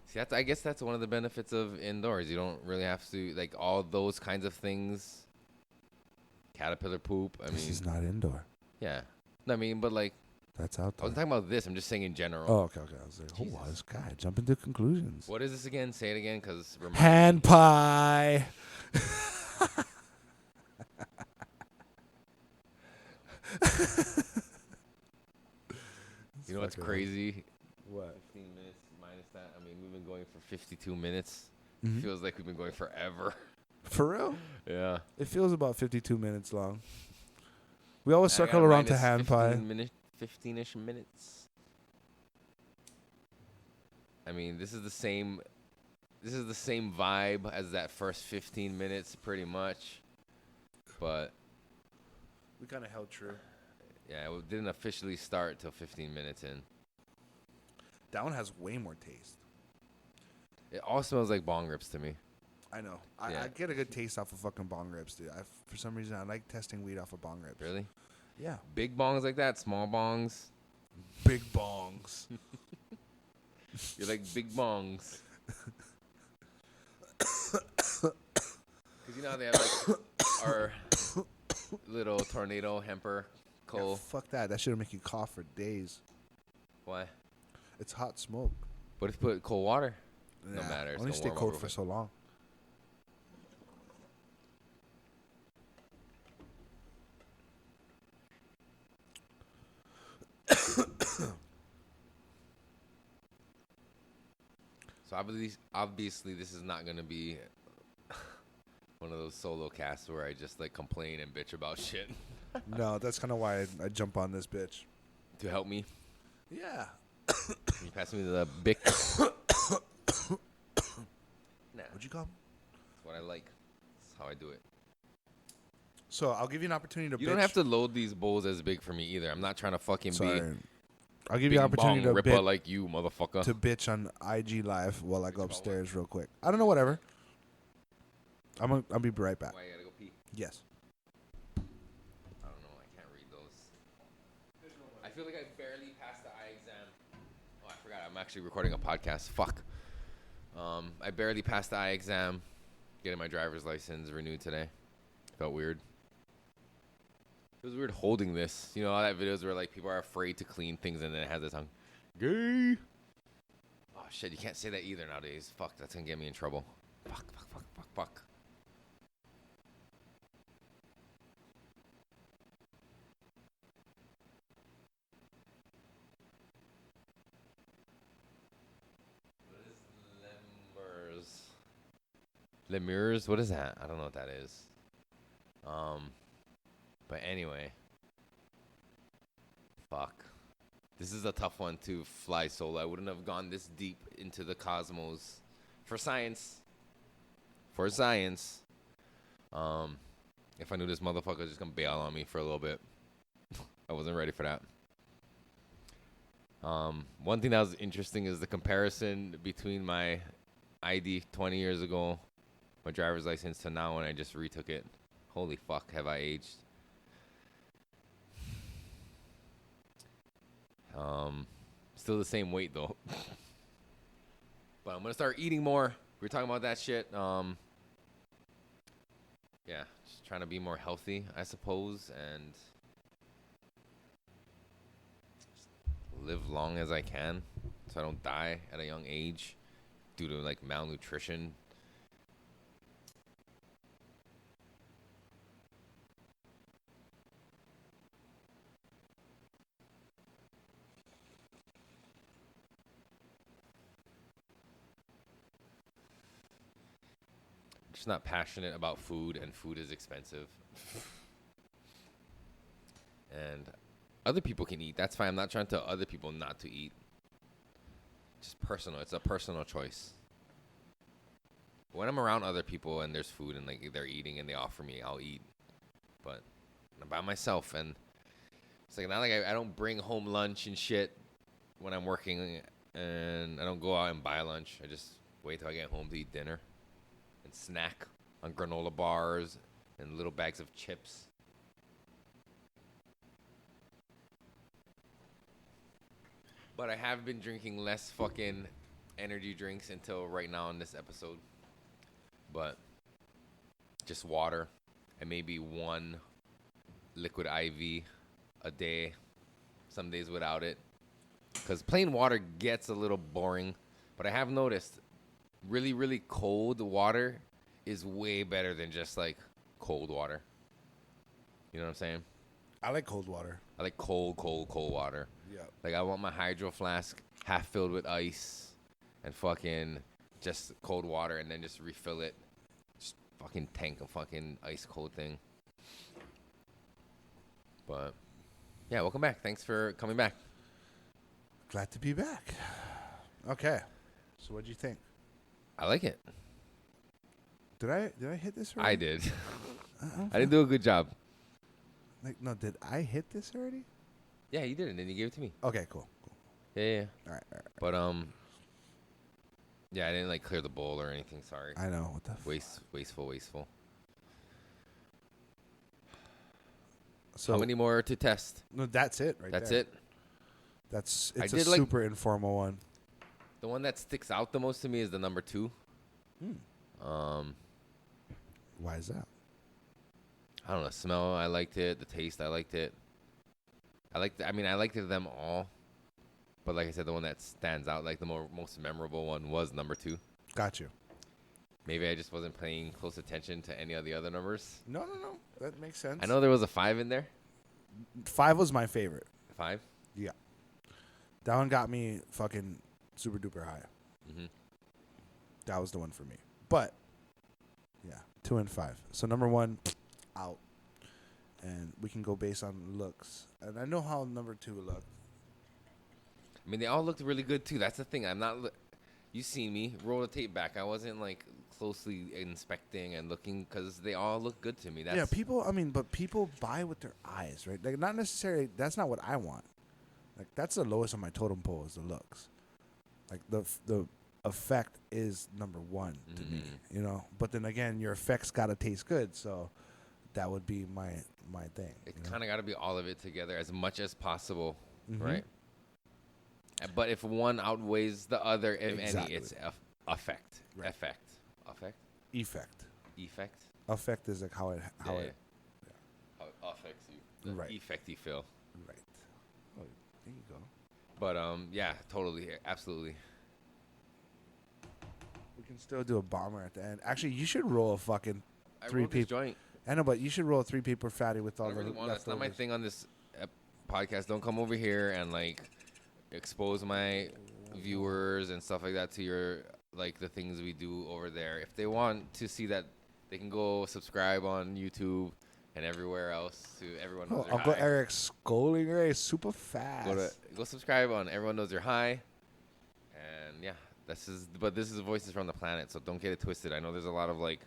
See, I guess that's one of the benefits of indoors. You don't really have to, like, all those kinds of things. Caterpillar poop. I This mean, is not indoor. yeah. No, I mean, but, like, That's I out there. wasn't talking about this. I'm just saying in general. Oh, okay. I was like, Jesus. oh, this guy jumping to conclusions. What is this again? Say it again, because Hand pie. You know what's Fucking- crazy? What? 15 minutes minus that. I mean, we've been going for 52 minutes. Mhm. Feels like we've been going forever. For real? Yeah. It feels about 52 minutes long. We always I circle got around to minus hand pie. 15-ish minutes. I mean, this is the same vibe as that first 15 minutes, pretty much. But We kind of held true. yeah, it didn't officially start till 15 minutes in. That one has way more taste. It all smells like bong rips to me. I know. Yeah. I get a good taste off of fucking bong rips, dude. For some reason, I like testing weed off of bong rips. Really? Yeah. Big bongs like that, small bongs. Big bongs. You're like big bongs. Because you know how they have like our little tornado hemper coal. Yeah, fuck that. That shit'll make you cough for days. Why? It's hot smoke. What if you put cold water? No Nah, matter. It's only gonna stay warm cold up for real so long. So obviously, this is not gonna be one of those solo casts where I just like complain and bitch about shit. No, that's kind of why I jump on this bitch. To help me, Yeah. can you pass me the Bic? Nah, What'd you call me? that's what I like. That's how I do it. So I'll give you an opportunity to. You don't have to load these bowls as big for me either. I'm not trying to fucking Sorry. be I'll give you an big opportunity bong to ripper like you, motherfucker. to bitch on IG Live while I go Bitch about upstairs real quick. I don't know, whatever. I'll be right back. Why you gotta go pee? Yes. I don't know feel like I barely passed the eye exam. Oh, I forgot. I'm actually recording a podcast. Fuck. I barely passed the eye exam. Getting my driver's license renewed today. Felt weird. It was weird holding this. You know, all that videos where like people are afraid to clean things and then it has this tongue. Gay. Oh shit, you can't say that either nowadays. Fuck, that's gonna get me in trouble. Fuck. What is lemurs? What is that? I don't know what that is. But anyway. Fuck. This is a tough one to fly solo. I wouldn't have gone this deep into the cosmos for science. If I knew this motherfucker was just gonna bail on me for a little bit. I wasn't ready for that. One thing that was interesting is the comparison between my ID 20 years ago, my driver's license, to now when I just retook it. Holy fuck, have I aged. Still the same weight though. But I'm gonna start eating more. We were talking about that shit. Yeah, just trying to be more healthy, I suppose, and just live long as I can so I don't die at a young age due to like malnutrition. Just not passionate about food, and food is expensive. And other people can eat. That's fine. I'm not trying to tell other people not to eat. Just personal. It's a personal choice. When I'm around other people and there's food and like they're eating and they offer me, I'll eat. But I'm by myself, and it's like not like I don't bring home lunch and shit when I'm working, and I don't go out and buy lunch. I just wait till I get home to eat dinner. And snack on granola bars and little bags of chips. But I have been drinking less fucking energy drinks until right now in this episode. But just water and maybe one liquid IV a day. Some days without it. Because plain water gets a little boring. But I have noticed really, really cold water is way better than just like cold water. You know what I'm saying? I like cold water. I like cold water. Yeah. Like I want my hydro flask half filled with ice and fucking just cold water, and then just refill it. Just fucking tank a fucking ice cold thing. But yeah, welcome back. Thanks for coming back. Glad to be back. Okay. So what'd you think? I like it. Did I hit this already? I did. I didn't do a good job. Like, no, did I hit this already? Yeah, you did, and then you gave it to me. Okay, cool. Yeah. All right. But yeah, I didn't like clear the bowl or anything. Sorry. I know what the wasteful. So how many more to test? No, that's it. Right. That's there. it. It's I a did, like, super informal one. The one that sticks out the most to me is the number 2. Why is that? I don't know. Smell, I liked it. The taste, I liked it. I liked them all. But like I said, the one that stands out, like the most memorable one, was number 2. Got you. Maybe I just wasn't paying close attention to any of the other numbers. No. That makes sense. I know there was a 5 in there. 5 was my favorite. 5? Yeah. That one got me fucking super duper high. Mm-hmm. That was the one for me. But, yeah, 2 and 5. So number 1, out. And we can go based on looks. And I know how number 2 looked. I mean, they all looked really good, too. That's the thing. I'm not... You see me. Roll the tape back. I wasn't, like, closely inspecting and looking because they all look good to me. That's, yeah, people buy with their eyes, right? Like, not necessarily... That's not what I want. Like, that's the lowest on my totem pole is the looks. Like, the effect is number 1 to me, you know? But then again, your effects got to taste good, so that would be my thing. It kind of got to be all of it together as much as possible right? But if one outweighs the other, if any, it's effect. Right. Effect. Effect is like how it How it affects you. The effect you feel. Right. Oh, there you go. But yeah, totally, absolutely. We can still do a bomber at the end. Actually, you should roll a fucking three paper joint. I know, but you should roll a 3 paper fatty with all the leftovers. That's not my thing on this podcast. Don't come over here and like expose my viewers and stuff like that to your like the things we do over there. If they want to see that, they can go subscribe on YouTube and everywhere else to Everyone Knows Your High. Uncle Eric's scolding Ray super fast. Go subscribe on Everyone Knows Your High. And yeah, this is Voices from the Planet, so don't get it twisted. I know there's a lot of like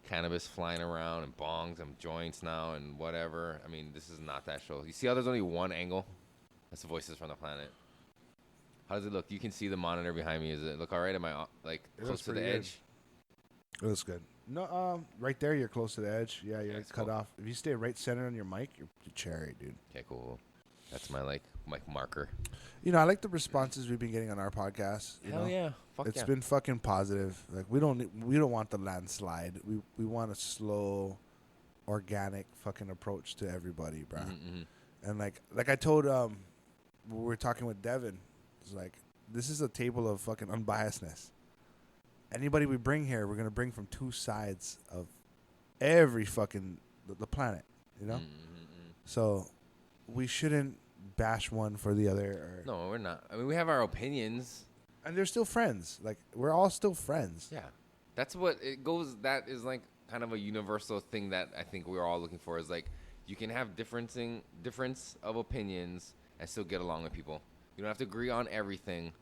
cannabis flying around and bongs and joints now and whatever. I mean, this is not that show. You see how there's only one angle? That's the Voices from the Planet. How does it look? You can see the monitor behind me. Does it look all right? Am I like close to the edge? It looks good. No, right there, you're close to the edge. Yeah, you're cut off. If you stay right center on your mic, you're cherry, dude. Okay, cool. That's my marker. You know, I like the responses we've been getting on our podcast. Hell yeah. It's been fucking positive. Like we don't want the landslide. We want a slow, organic fucking approach to everybody, bro. And like I told we were talking with Devin, it's like this is a table of fucking unbiasedness. Anybody we bring here, we're gonna bring from two sides of every fucking the planet, you know. So we shouldn't bash one for the other. No, we're not. I mean, we have our opinions, and they're still friends. Like we're all still friends. Yeah, that's what it goes. That is like kind of a universal thing that I think we're all looking for. Is like you can have difference of opinions and still get along with people. You don't have to agree on everything.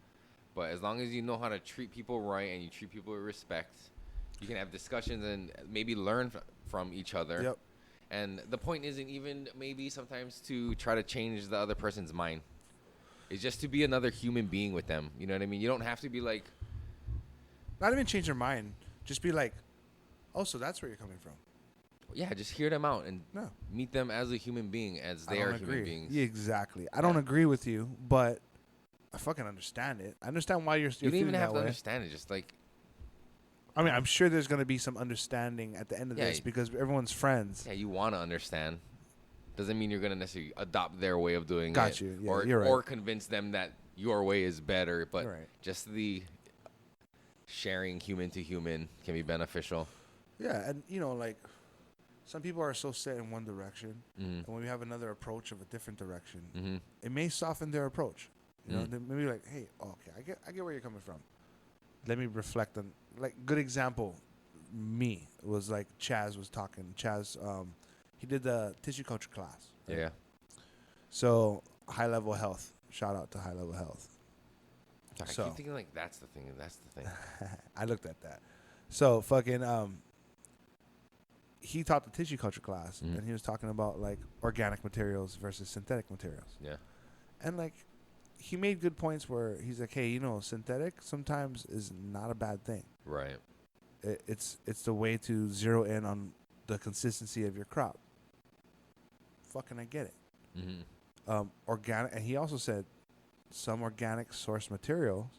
But as long as you know how to treat people right and you treat people with respect, you can have discussions and maybe learn from each other. Yep. And the point isn't even maybe sometimes to try to change the other person's mind. It's just to be another human being with them. You know what I mean? You don't have to be like... Not even change their mind. Just be like, oh, so that's where you're coming from. Yeah, just hear them out and meet them as a human being, as they are human beings. Yeah, exactly. I don't agree with you, but... I fucking understand it. I understand why you're feeling that way. You don't even have to understand it. Just like, I mean, I'm sure there's going to be some understanding at the end of this because everyone's friends. Yeah, you want to understand. Doesn't mean you're going to necessarily adopt their way of doing it. Got you. Yeah, or convince them that your way is better. But just the sharing human to human can be beneficial. Yeah, and you know, like some people are so set in one direction, and when we have another approach of a different direction, it may soften their approach. You know, they maybe like, hey, okay, I get where you're coming from. Let me reflect on, like, good example. Me was like Chaz was talking. Chaz, he did the tissue culture class. Right? Yeah. So High Level Health. Shout out to High Level Health. I keep thinking like that's the thing. I looked at that. So fucking he taught the tissue culture class, and he was talking about like organic materials versus synthetic materials. Yeah. And like. He made good points where he's like, hey, you know, synthetic sometimes is not a bad thing. Right. It's the way to zero in on the consistency of your crop. Fucking I get it. Organic, and he also said some organic source materials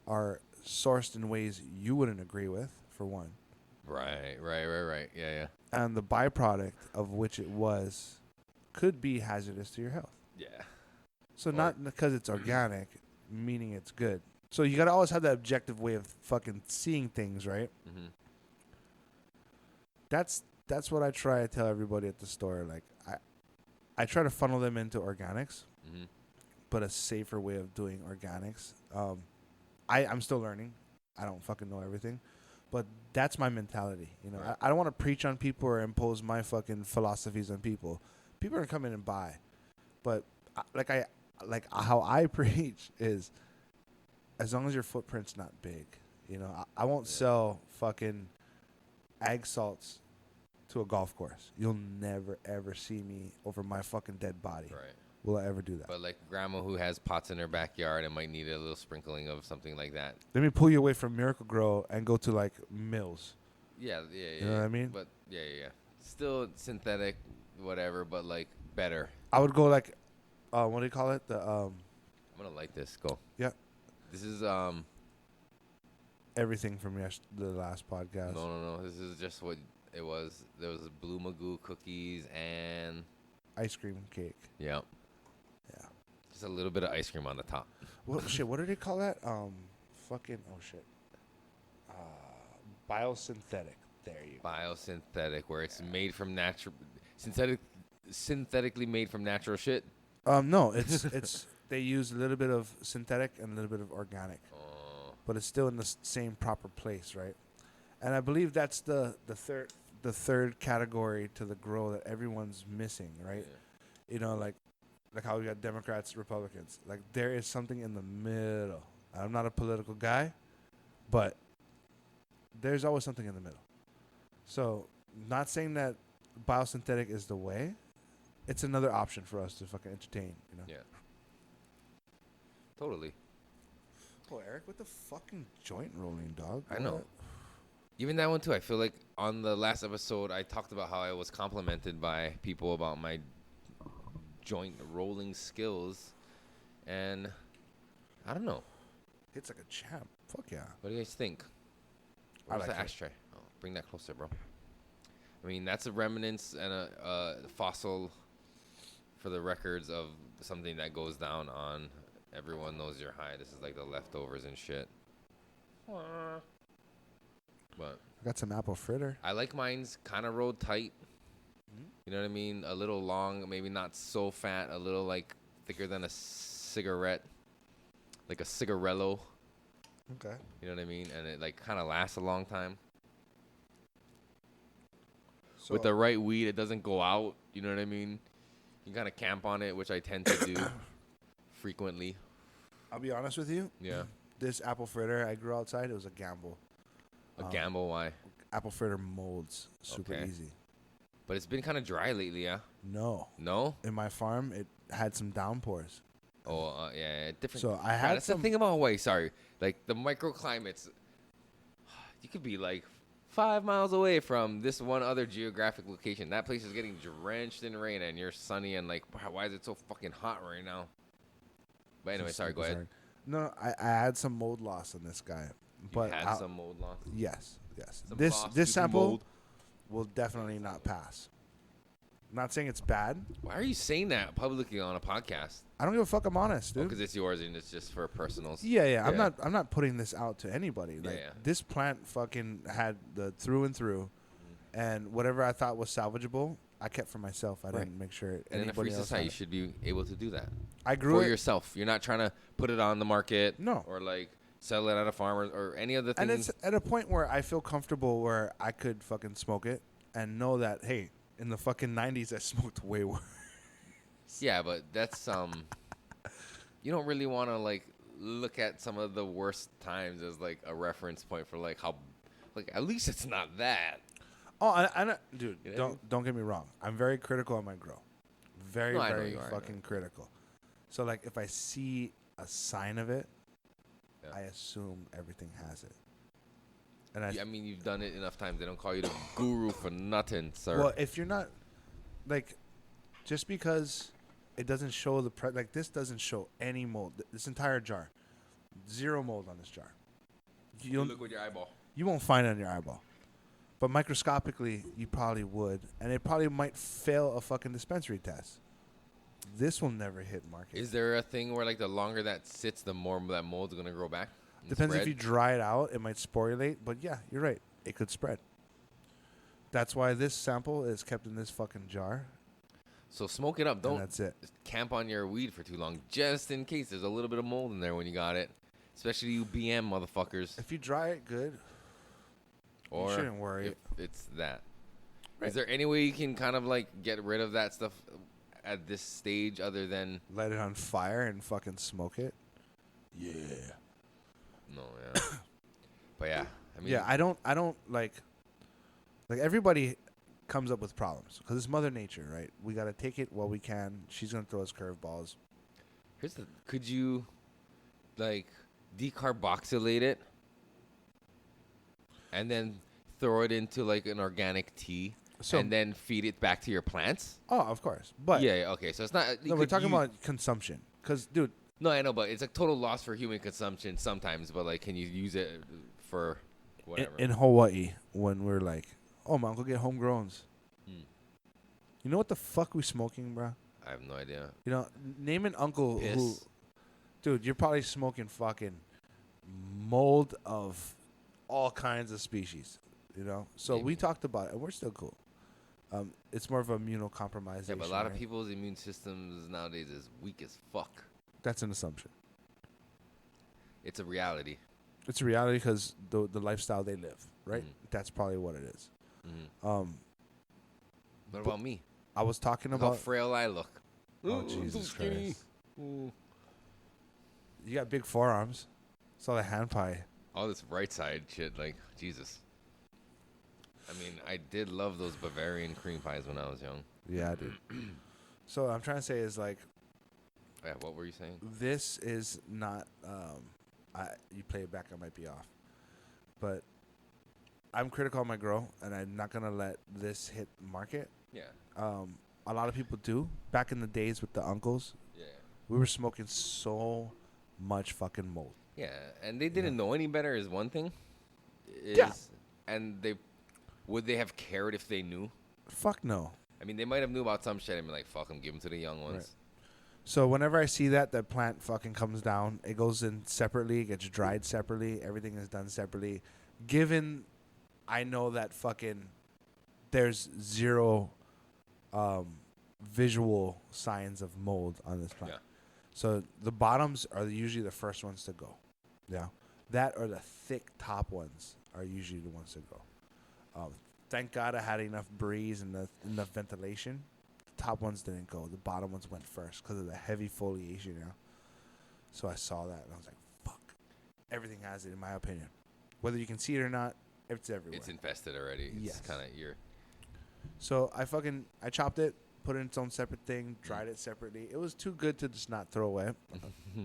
are sourced in ways you wouldn't agree with, for one. Right. Yeah. And the byproduct of which it was could be hazardous to your health. Yeah. So not because it's organic, meaning it's good. So you got to always have that objective way of fucking seeing things, right? That's what I try to tell everybody at the store. Like I try to funnel them into organics, but a safer way of doing organics. I'm still learning. I don't fucking know everything, but that's my mentality. You know, I don't want to preach on people or impose my fucking philosophies on people. People are gonna come in and buy, but like how I preach is as long as your footprint's not big, you know, I won't sell fucking ag salts to a golf course. You'll never ever see me over my fucking dead body. Right. Will I ever do that? But like grandma who has pots in her backyard and might need a little sprinkling of something like that. Let me pull you away from Miracle Grow and go to like Mills. Yeah. You know what I mean? But yeah. Still synthetic, whatever, but like better. I would go like what do you call it? I'm gonna light this. Go. Yeah. This is Everything from the last podcast. No. This is just what it was. There was Blue Magoo cookies and Ice cream cake. yeah, just a little bit of ice cream on the top. What shit? What do they call that? Fucking shit. Biosynthetic. There you go. Biosynthetic, where it's made from synthetically made from natural shit. No, it's they use a little bit of synthetic and a little bit of organic, but it's still in the same proper place, right? And I believe that's the third category to the grow that everyone's missing, right? Yeah. You know, like how we got Democrats, Republicans. Like there is something in the middle. I'm not a political guy, but there's always something in the middle. So, not saying that biosynthetic is the way. It's another option for us to fucking entertain, you know? Yeah. Totally. Oh, Eric, with the fucking joint rolling, dog. I know. Even that one, too. I feel like on the last episode, I talked about how I was complimented by people about my joint rolling skills. And I don't know. It's like a champ. Fuck yeah. What do you guys think? Where's the ashtray? Oh, bring that closer, bro. I mean, that's a remnants and a fossil for the records of something that goes down on Everyone Knows You're High. This is like the leftovers and shit. But I got some apple fritter. I like mine's kind of rolled tight. You know what I mean? A little long, maybe not so fat, a little like thicker than a cigarette, like a cigarello. Okay. You know what I mean? And it like kind of lasts a long time. So With the right weed, it doesn't go out. You know what I mean? You kind of camp on it, which I tend to do frequently. I'll be honest with you. Yeah. This apple fritter I grew outside, it was a gamble. A gamble, why? Apple fritter molds super Okay. easy. But it's been kind of dry lately, yeah? No. No? In my farm, it had some downpours. Oh, yeah, different. So I Yeah, had that's some. the thing about Hawaii, sorry. Like, the microclimates, you could be like 5 miles away from this one other geographic location. That place is getting drenched in rain, and you're sunny, and like, wow, why is it so fucking hot right now? But anyway, sorry, go ahead. No, I had some mold loss on this guy. But You had some mold loss? Yes. Some This loss due to this sample mold? will definitely not pass. I'm not saying it's bad. Why are you saying that publicly on a podcast? I don't give a fuck. I'm honest, dude. Because it's yours and it's just for personals. Yeah. I'm not putting this out to anybody. Like Yeah. this plant fucking had the through and through, and whatever I thought was salvageable, I kept for myself. I didn't make sure And in a anybody free else society, had you it. should be able to do that. I grew for it, yourself. You're not trying to put it on the market. No. Or like sell it at a farm or any other thing. and it's at a point where I feel comfortable where I could fucking smoke it and know that hey, in the fucking 90s I smoked way worse. Yeah, but that's you don't really want to like look at some of the worst times as like a reference point for like how like at least it's not that. Oh, I know, dude. You know what I mean? Don't get me wrong. I'm very critical on my grow. Very, No, I know very you are, I fucking know. critical. So like, if I see a sign of it, Yeah. I assume everything has it. And I mean, you've done it enough times. They don't call you the guru for nothing, sir. well, if you're not like, just because it doesn't show like this doesn't show any mold. This entire jar, 0 mold on this jar. you look with your eyeball. You won't find it on your eyeball. But microscopically, you probably would. And it probably might fail a fucking dispensary test. This will never hit market. Is there a thing where like the longer that sits, the more that mold's gonna grow back? and Depends if spread? you dry it out, it might sporulate. But yeah, you're right. It could spread. That's why this sample is kept in this fucking jar. So smoke it up. And Don't that's it. camp on your weed for too long, just in case there's a little bit of mold in there when you got it. Especially you BM motherfuckers. If you dry it good, Or you shouldn't worry. if it's that. Right. Is there any way you can kind of like get rid of that stuff at this stage other than Let it on fire and fucking smoke it. Yeah. no? Yeah. But yeah, I mean, Yeah, I don't like everybody comes up with problems because it's Mother Nature, right? We got to take it while we can. She's going to throw us curveballs. could you like decarboxylate it and then throw it into like an organic tea So and then feed it back to your plants. oh, of course, but Yeah. Okay. So it's not. no, we're talking about consumption. Cause, dude, No, I know, but it's a total loss for human consumption sometimes. But like, can you use it for whatever? in Hawaii, when we're like, oh, my uncle get homegrowns. Hmm. You know what the fuck we smoking, bro? I have no idea. You know, name an uncle Piss. who, dude, you're probably smoking fucking mold of all kinds of species. You know, so we Maybe. talked about it, and we're still cool. It's more of a immunocompromisation. Yeah, but a lot of right? people's immune systems nowadays is weak as fuck. That's an assumption. It's a reality. It's a reality because the lifestyle they live, right? Mhm. That's probably what it is. What about me? I was talking Look how about. frail I look. Oh, Ooh, Jesus so skinny. Christ. Ooh. You got big forearms. Saw the hand pie. All this right side shit, like Jesus. I mean, I did love those Bavarian cream pies when I was young. Yeah, dude. So what I'm trying to say is like, Yeah, what were you saying? this is not. You play it back, I might be off, but I'm critical of my grow, and I'm not gonna let this hit market. Yeah. A lot of people do. Back in the days with the uncles, Yeah. we were smoking so much fucking mold. Yeah, and they didn't know any better is one thing. Yeah. And would they have cared if they knew? Fuck no. I mean, they might have knew about some shit and be like, fuck them, give them to the young ones. Right. So whenever I see that plant fucking comes down, it goes in separately, gets dried separately, everything is done separately. Given I know that fucking there's zero visual signs of mold on this plant. Yeah. So the bottoms are usually the first ones to go. Yeah. That or the thick top ones are usually the ones to go. Thank God I had enough breeze and enough ventilation. The top ones didn't go. The bottom ones went first because of the heavy foliation, you know. So I saw that and I was like, fuck. Everything has it, in my opinion. Whether you can see it or not, it's everywhere. It's infested already. It's Yes. kind of So I chopped it, put it in its own separate thing, dried it separately. It was too good to just not throw away.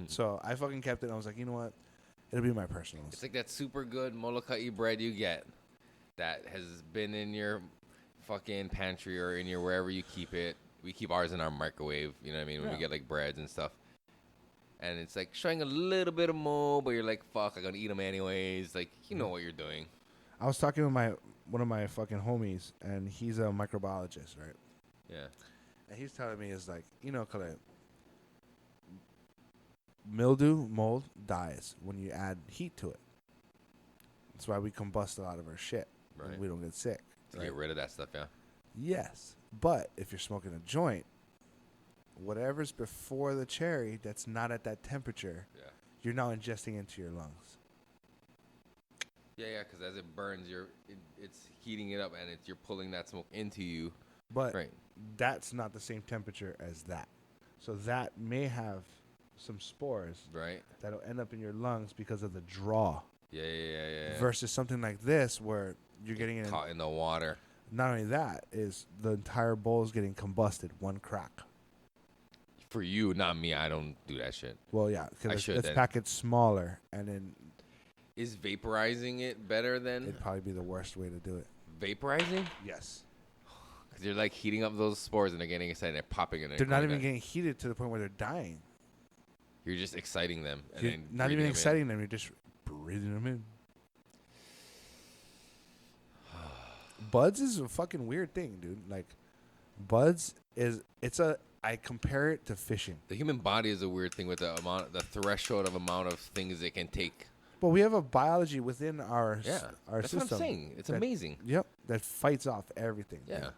So I fucking kept it and I was like, you know what? It'll be my personals. It's like that super good Molokai bread you get that has been in your fucking pantry or in your wherever you keep it. We keep ours in our microwave, you know what I mean? When we get like breads and stuff. And it's like showing a little bit of mold, but you're like, fuck, I'm gonna eat them anyways. Like, you know what you're doing. I was talking with one of my fucking homies, and he's a microbiologist, right? Yeah. And he's telling me, is like, you know, Khaled, mildew, mold dies when you add heat to it. That's why we combust a lot of our shit. Right. And we don't get sick. To right? get rid of that stuff, yeah. Yes. But if you're smoking a joint, whatever's before the cherry that's not at that temperature, you're now ingesting into your lungs. Yeah, because as it burns, it's heating it up, and you're pulling that smoke into you. But Right. that's not the same temperature as that. So that may have some spores Right? that'll end up in your lungs because of the draw. Yeah. Versus something like this where you're getting it in. Caught in the water. Not only that, is the entire bowl is getting combusted, one crack. For you, not me. I don't do that shit. Well, yeah, I because should it's then. packaged smaller, and then Is vaporizing it better than it'd probably be the worst way to do it. vaporizing? Yes. Because you're like heating up those spores and they're getting excited and they're popping and They're not going even down. getting heated to the point where they're dying. You're just exciting them. And You're then not breathing even them in. exciting them, you're just breathing them in. Buds is a fucking weird thing, dude. Like, buds I compare it to fishing. The human body is a weird thing with the threshold of amount of things it can take. But we have a biology within our Yeah, our that's system. what I'm saying. It's that- amazing. Yep, that fights off everything. Yeah.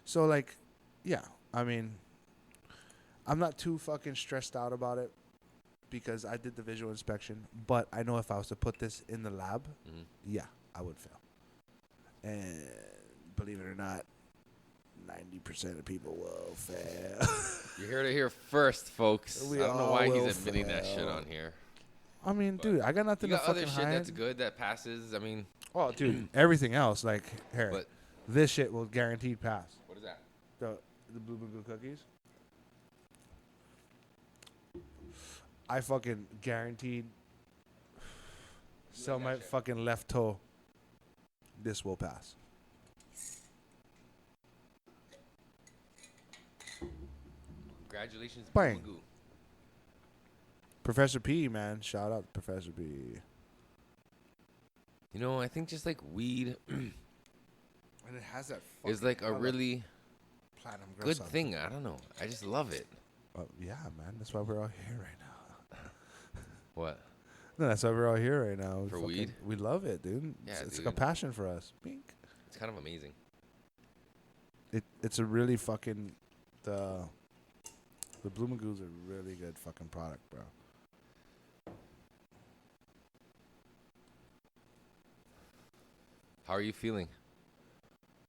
So like, yeah, I mean, I'm not too fucking stressed out about it because I did the visual inspection. But I know if I was to put this in the lab, Mhm. yeah, I would fail. And believe it or not, 90% of people will fail. You heard it here first, folks. We I don't know all why will he's admitting that shit fail. on here. I mean, But dude, I got You nothing to got fucking other shit hide. that's good that passes. I mean, Oh, dude, everything else, like, here, but this shit will guaranteed pass. what is that? The Blue Boo cookies. I fucking guaranteed sell my that shit. fucking left toe. This will pass. Congratulations, Bang. Magoo. Professor P, man. Shout out to Professor P. You know, I think just like weed And it has that is like a really platinum good thing. I don't know. I just love it. Yeah, man. That's why we're all here right now. What? No, that's why we're all here right now. For weed? We love it, dude. Yeah, It's dude. like a passion for us. Bink. It's kind of amazing. It's a really fucking the Blue Magoo's a really good fucking product, bro. How are you feeling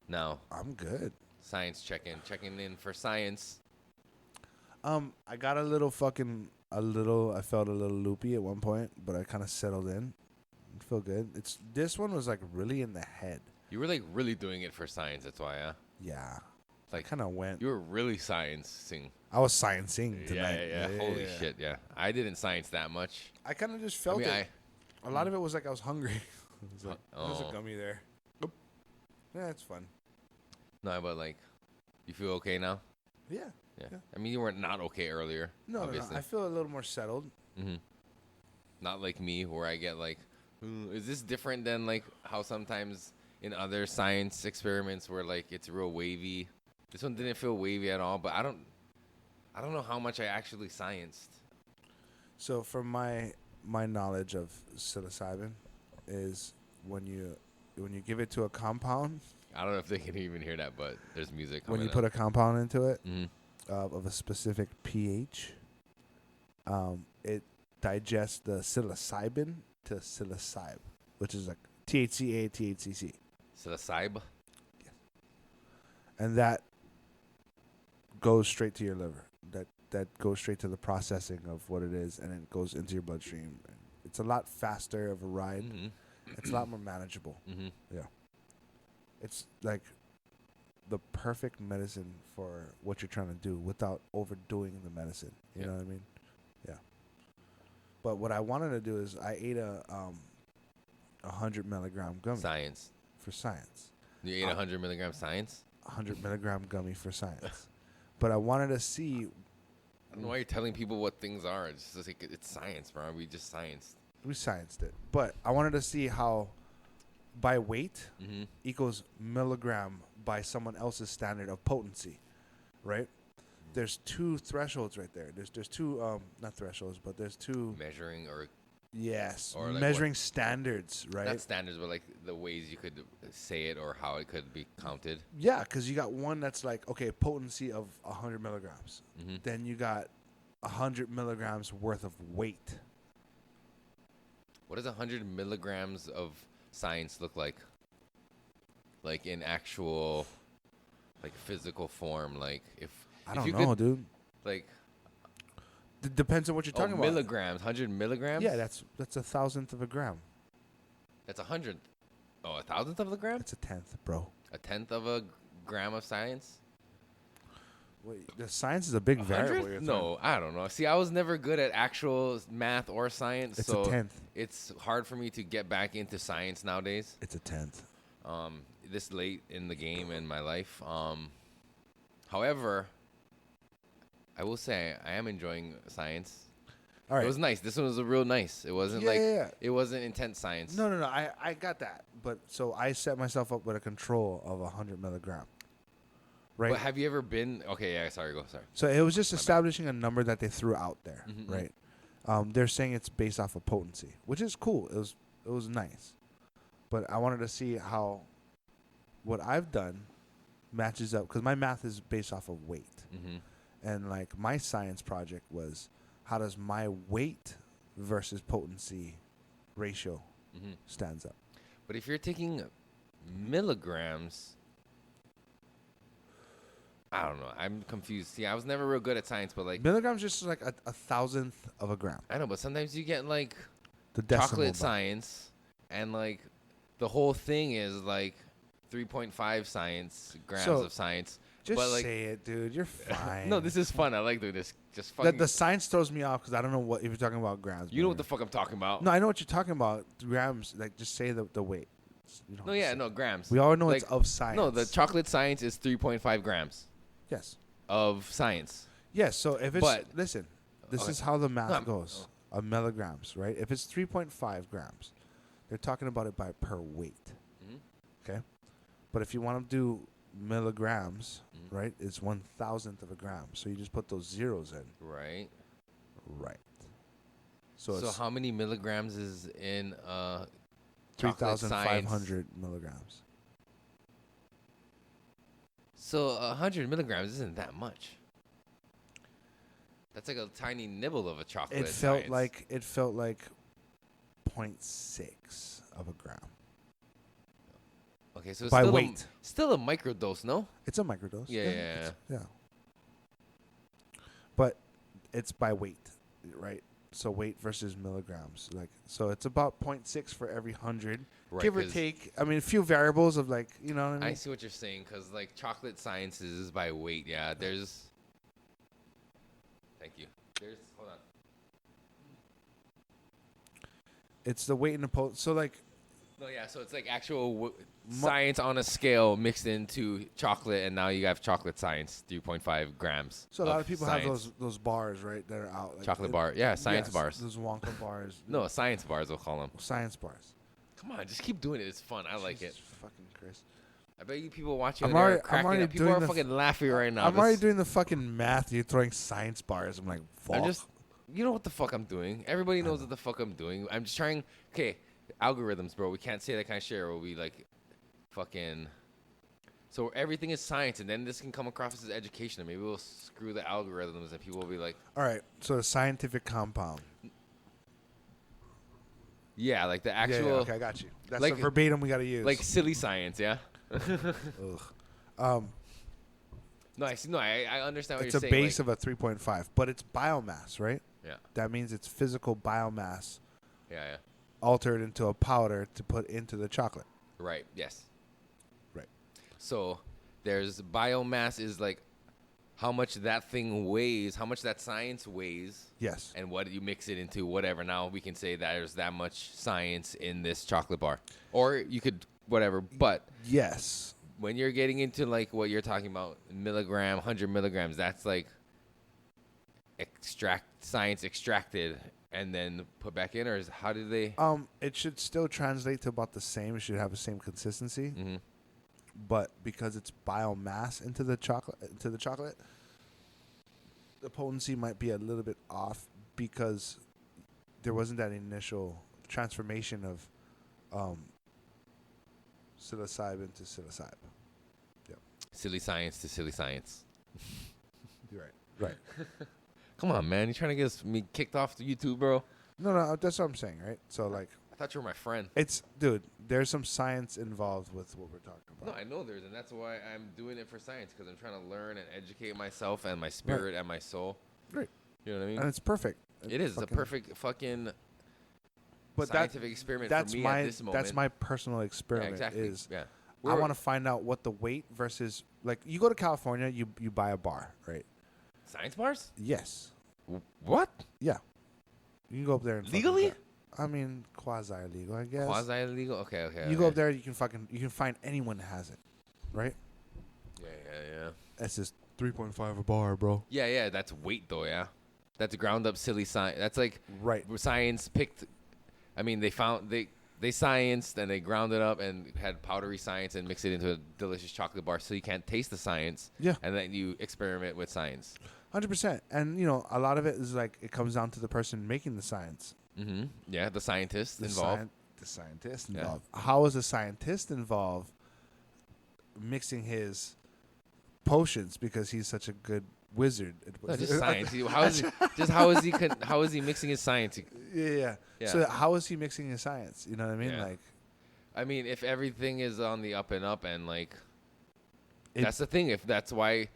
now? I'm good. Science checking in for science. I got a little I felt a little loopy at one point, but I kind of settled in. I feel good. This one was like really in the head. You were like really doing it for science. That's why, huh? Yeah. Like Kind of went. you were really sciencing. I was sciencing tonight. Yeah. Holy shit, yeah. I didn't science that much. I kind of just felt it. A lot of it was like I was hungry. It was like, there's a gummy there. Oop. Yeah, it's fun. No, but like, you feel okay now? Yeah. Yeah. I mean, you were not okay earlier. No, obviously. I feel a little more settled. Mm-hmm. Not like me, where I get like, is this different than like how sometimes in other science experiments where like it's real wavy? This one didn't feel wavy at all, but I don't know how much I actually scienced. So from my knowledge of psilocybin is when you give it to a compound, I don't know if they can even hear that, but there's music. when you put a compound into it Mm-hmm. of a specific pH, it digests the psilocybin to psilocybe, which is like THCA, THCC. Psilocybe? And that goes straight to your liver. That goes straight to the processing of what it is, and it goes into your bloodstream. It's a lot faster of a ride. Mm-hmm. It's a lot more manageable. Mm-hmm. Yeah. It's like the perfect medicine for what you're trying to do without overdoing the medicine. You know what I mean? Yeah. But what I wanted to do is I ate a 100 milligram gummy Science. for science. You ate 100 milligram science? 100 milligram gummy for science. But I wanted to see. I don't know why you're telling people what things are. It's just like, it's science, bro. We just scienced. We scienced it. But I wanted to see how by weight Mm-hmm. equals milligram by someone else's standard of potency, right? There's two thresholds right there. There's two not thresholds, but there's two Measuring or or like measuring standards, right? not standards, but like the ways you could say it or how it could be counted. Yeah, because you got one that's like, okay, potency of 100 milligrams. Mm-hmm. Then you got 100 milligrams worth of weight. What does 100 milligrams of science look like? Like in actual, like physical form. Like if I if don't you know, could, dude. like Depends on what you're talking about. milligrams, 100 milligrams. Yeah, that's a thousandth of a gram. That's 100. Oh, a thousandth of a gram? That's a tenth, bro. A tenth of a gram of science? Wait, the science is a big 100? variable. You're No, I don't know. See, I was never good at actual math or science, It's so a tenth. it's hard for me to get back into science nowadays. It's a tenth. This late in the game in my life. However, I will say I am enjoying science. All right. It was nice. This one was a real nice. It wasn't it wasn't intense science. No. I got that. But so I set myself up with a control of 100 milligram. Right. But have you ever been? Okay, yeah. Sorry, sorry. So it was just My bad. establishing a number that they threw out there, Mhm, right? They're saying it's based off of potency, which is cool. It was nice, but I wanted to see how what I've done matches up because my math is based off of weight, Mm-hmm. and like my science project was how does my weight versus potency ratio Mm-hmm. stands up. But if you're taking milligrams, I don't know. I'm confused. See, I was never real good at science, but like Milligrams just like a thousandth of a gram. I know, but sometimes you get like The decimal chocolate point. science, and like the whole thing is like 3.5 science grams So, of science. Just but like, say it, dude. You're fine. no, this is fun. I like doing this. Just The, fucking. the science throws me off because I don't know what if you're talking about grams. You know but- what the fuck I'm talking about? No, I know what you're talking about. Grams, like just say the weight. You don't No, have to yeah, say no it. grams. We all know Like, it's of science. No, the chocolate science is 3.5 grams Yes. of science. Yes. So if it's But listen, this okay. is how the math No, goes. Of milligrams, right? If it's 3.5 grams, they're talking about it by per weight. Mhm. Okay. But if you want to do milligrams, Mhm. right, it's 1,000th of a gram. So you just put those zeros in. Right. Right. So it's how many milligrams is in chocolate science? 3,500 milligrams. So 100 milligrams isn't that much. That's like a tiny nibble of a chocolate. It felt like 0.6 of a gram. Okay, so it's by still weight. Still a microdose, no? It's a microdose. Yeah. Yeah. But it's by weight, right? So weight versus milligrams, so it's about 0.6 for every 100, Right, give or take. I mean, a few variables of you know what I mean. I see what you're saying, because like chocolate sciences is by weight. Yeah, there's. Thank you. Hold on. It's the weight and the potent. So No, yeah. So it's like actual science on a scale mixed into chocolate, and now you have chocolate science, 3.5 grams. So a lot of people have those bars, right, that are out. Chocolate bar, yeah, science bars. Those Wonka bars. No, science bars, we'll call them. Science bars. Come on, just keep doing it. It's fun. I like it. Fucking Chris. I bet you people watching I'm are already cracking up. People doing are fucking laughing right now. I'm already doing the fucking math. You're throwing science bars. I'm like, fuck. You know what the fuck I'm doing. Everybody knows what the fuck I'm doing. I'm just trying. Okay, algorithms, bro. We can't say that kind of shit, or we'll be like, fucking. So everything is science, and then this can come across as education, and maybe we'll screw the algorithms, and people will be like, all right. So a scientific compound. yeah, like the actual. Yeah, okay, I got you. That's like, the verbatim we got to use. Like silly science, yeah. Ugh. No, I understand what it's you're a saying. base of a 3.5, but it's biomass, right? Yeah. That means it's physical biomass Yeah. altered into a powder to put into the chocolate. Right. Yes. Right. So there's biomass is like how much that thing weighs, how much that science weighs. Yes. And what you mix it into, whatever. Now we can say that there's that much science in this chocolate bar, or you could whatever. But yes, when you're getting into like what you're talking about, 100 milligrams, that's like science extracted and then put back in, or how do they? It should still translate to about the same. It should have the same consistency. Mm-hmm. But because it's biomass into the chocolate, the potency might be a little bit off because there wasn't that initial transformation of psilocybe into psilocybe. Yep. Silly science to silly science. You're right. Right. Come on, man. You trying to get me kicked off the YouTube, bro? No, that's what I'm saying, right? So I thought you were my friend. Dude, there's some science involved with what we're talking about. No, I know there's, and that's why I'm doing it for science, because I'm trying to learn and educate myself and my spirit and my soul. Right. You know what I mean? And it's perfect. It's a perfect fucking scientific experiment for me at this moment. That's my personal experiment. Yeah, exactly. I want to find out what the weight versus, like, you go to California, you buy a bar, right? Science bars? Yes. What? Yeah. You can go up there and legally? I mean, quasi-legal, I guess. Quasi-legal? Okay. You go up there, you can find anyone that has it, right? Yeah. That's just 3.5 a bar, bro. Yeah, that's weight, though, yeah? That's ground up silly science. That's like science picked. I mean, they scienced and they ground it up and had powdery science and mix it into a delicious chocolate bar so you can't taste the science. Yeah. And then you experiment with science. 100%. And, a lot of it is like it comes down to the person making the science. Mm-hmm. Yeah, the scientist involved. The scientist involved. Yeah. How is the scientist involved mixing his potions because he's such a good wizard? Just science. How is he mixing his science? Yeah. So how is he mixing his science? You know what I mean? Yeah. I mean, if everything is on the up and up, and that's the thing. If that's why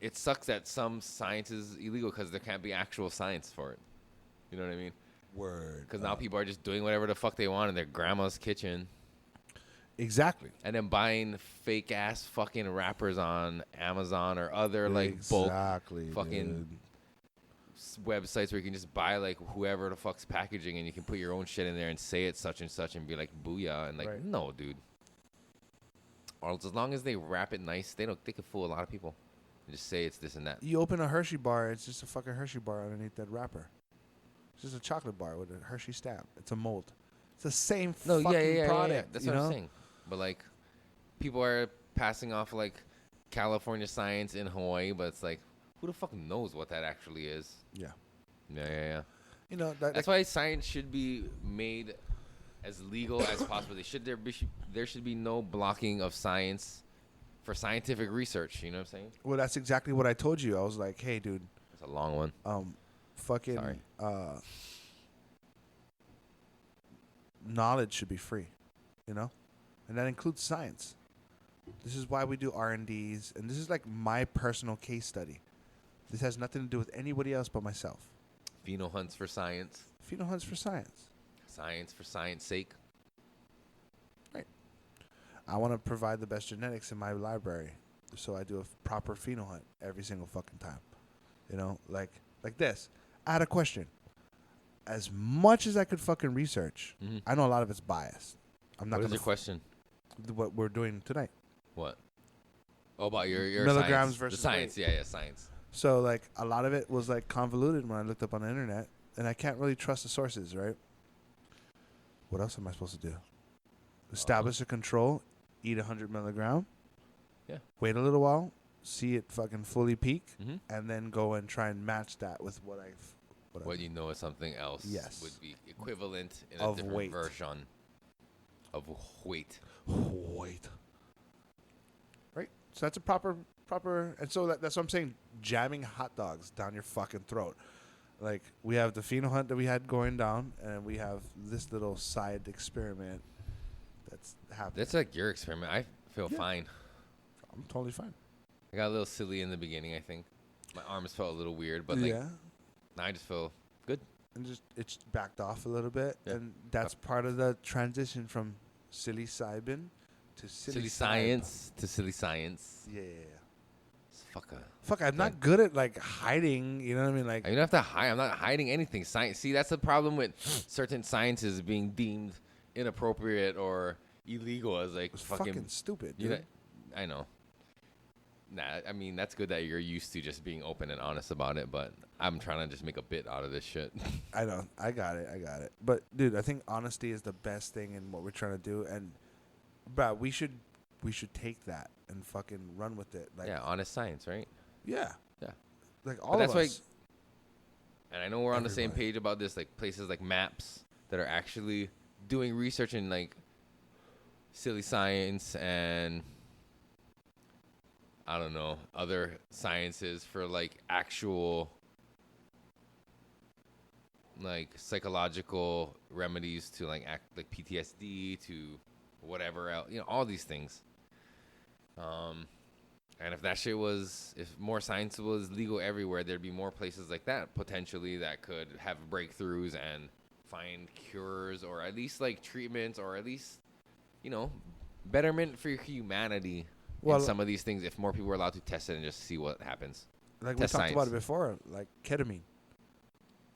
it sucks that some science is illegal, because there can't be actual science for it. You know what I mean? Word. Because now people are just doing whatever the fuck they want in their grandma's kitchen. Exactly. And then buying fake ass fucking wrappers on Amazon or other bulk fucking websites where you can just buy whoever the fuck's packaging, and you can put your own shit in there and say it's such and such and be like booyah, and no, dude. Or as long as they wrap it nice, they can fool a lot of people. and just say it's this and that. You open a Hershey bar, it's just a fucking Hershey bar underneath that wrapper. It's just a chocolate bar with a Hershey stamp. It's a mold. It's the same fucking product. Yeah. That's what I'm saying. But like, people are passing off like California science in Hawaii, but it's like, who the fuck knows what that actually is? Yeah. Yeah. You know, that's why science should be made as legal as possible. There should be no blocking of science for scientific research. You know what I'm saying? Well, that's exactly what I told you. I was like, hey, dude. It's a long one. Fucking knowledge should be free, you know? And that includes science. This is why we do R&Ds, and this is like my personal case study. This has nothing to do with anybody else but myself. Pheno hunts for science. Pheno hunts for science. Science for science sake. Right. I want to provide the best genetics in my library, so I do a proper pheno hunt every single fucking time. You know, like this. I had a question. As much as I could fucking research, I know a lot of it's biased. I'm not. What is your question? What we're doing tonight. What? Oh, about your milligrams science. versus the science. weight. Yeah, science. So like a lot of it was like convoluted when I looked up on the internet, and I can't really trust the sources, right? What else am I supposed to do? Establish a control, eat 100 milligram. Yeah. Wait a little while, see it fucking fully peak, and then go and try and match that with what you know is something else. Yes. Would be equivalent in of a different weight. version of weight. Weight. Right. So that's a proper, and so that's what I'm saying. Jamming hot dogs down your fucking throat. Like, we have the pheno hunt that we had going down, and we have this little side experiment that's happening. That's like your experiment. I feel fine. I'm totally fine. I got a little silly in the beginning, I think. My arms felt a little weird, but like, now I just feel good. And it's backed off a little bit, and that's part of the transition from psilocybin to silly science to silly science. Yeah. Fuck, I'm not good at like hiding. You know what I mean? Like, you don't have to hide. I'm not hiding anything. Science. See, that's the problem with certain sciences being deemed inappropriate or illegal as like fucking stupid. Dude. You know, I know. Nah, I mean that's good that you're used to just being open and honest about it, but I'm trying to just make a bit out of this shit. I know. I got it. But dude, I think honesty is the best thing in what we're trying to do, and bro, we should take that and fucking run with it. Like, yeah, honest science, right? Yeah. Like all but of that's us. And I know we're on the same page about this, like places like MAPS that are actually doing research in like silly science and I don't know, other sciences for like actual like psychological remedies to like like PTSD to whatever else, you know, all these things. And if more science was legal everywhere, there'd be more places like that potentially that could have breakthroughs and find cures or at least like treatments or at least, you know, betterment for humanity in some of these things if more people were allowed to test it and just see what happens. Like we talked about it before, like ketamine.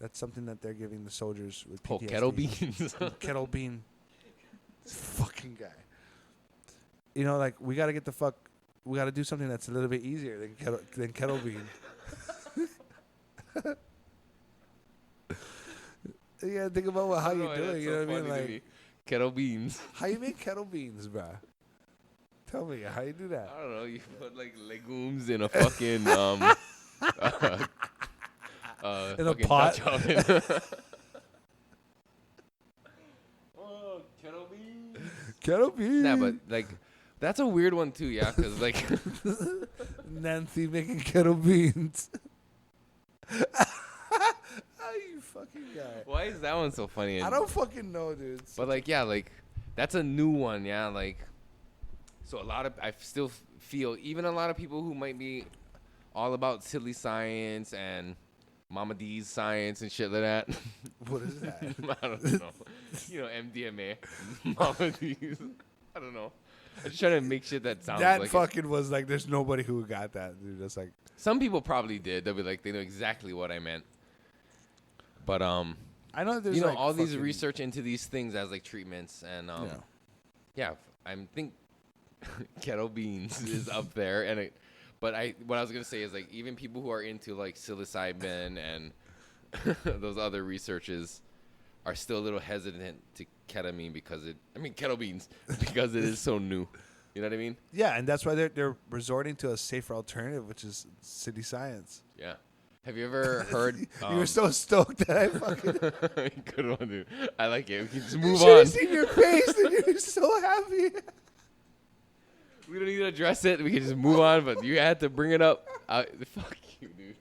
That's something that they're giving the soldiers with PTSD. Kettle beans. Kettle bean. This fucking guy. You know, like we got to do something that's a little bit easier than kettle bean. You gotta think about how you do it. You know what I mean? Like kettle beans. How you make kettle beans, bro? Tell me how you do that. I don't know. You put like legumes in a fucking in a pot. Oh, kettle beans. Kettle beans. Nah, but like. That's a weird one too, yeah, because like Nancy making kettle beans. Oh, you fucking guy. Why is that one so funny? I don't fucking know, dude. But like, yeah, like that's a new one, yeah. Like, so I still feel even a lot of people who might be all about silly science and Mama D's science and shit like that. What is that? I don't know. You know, MDMA, Mama D's. I don't know. I'm just trying to make shit that sounds that like fucking was like. There's nobody who got that, dude. That's like some people probably did. They'll be like, they know exactly what I meant. But I know there's you know like all these research into these things as like treatments and yeah, I think kettle beans is up there But what I was gonna say is like even people who are into like psilocybin and those other researches are still a little hesitant to ketamine kettle beans because it is so new. You know what I mean? Yeah, and that's why they're resorting to a safer alternative, which is city science. Yeah. Have you ever heard? You were so stoked that I fucking. Good one, dude. I like it. We can just You move should on. have seen your face, and you were so happy. We don't need to address it. We can just move on. But you had to bring it up. Fuck you, dude.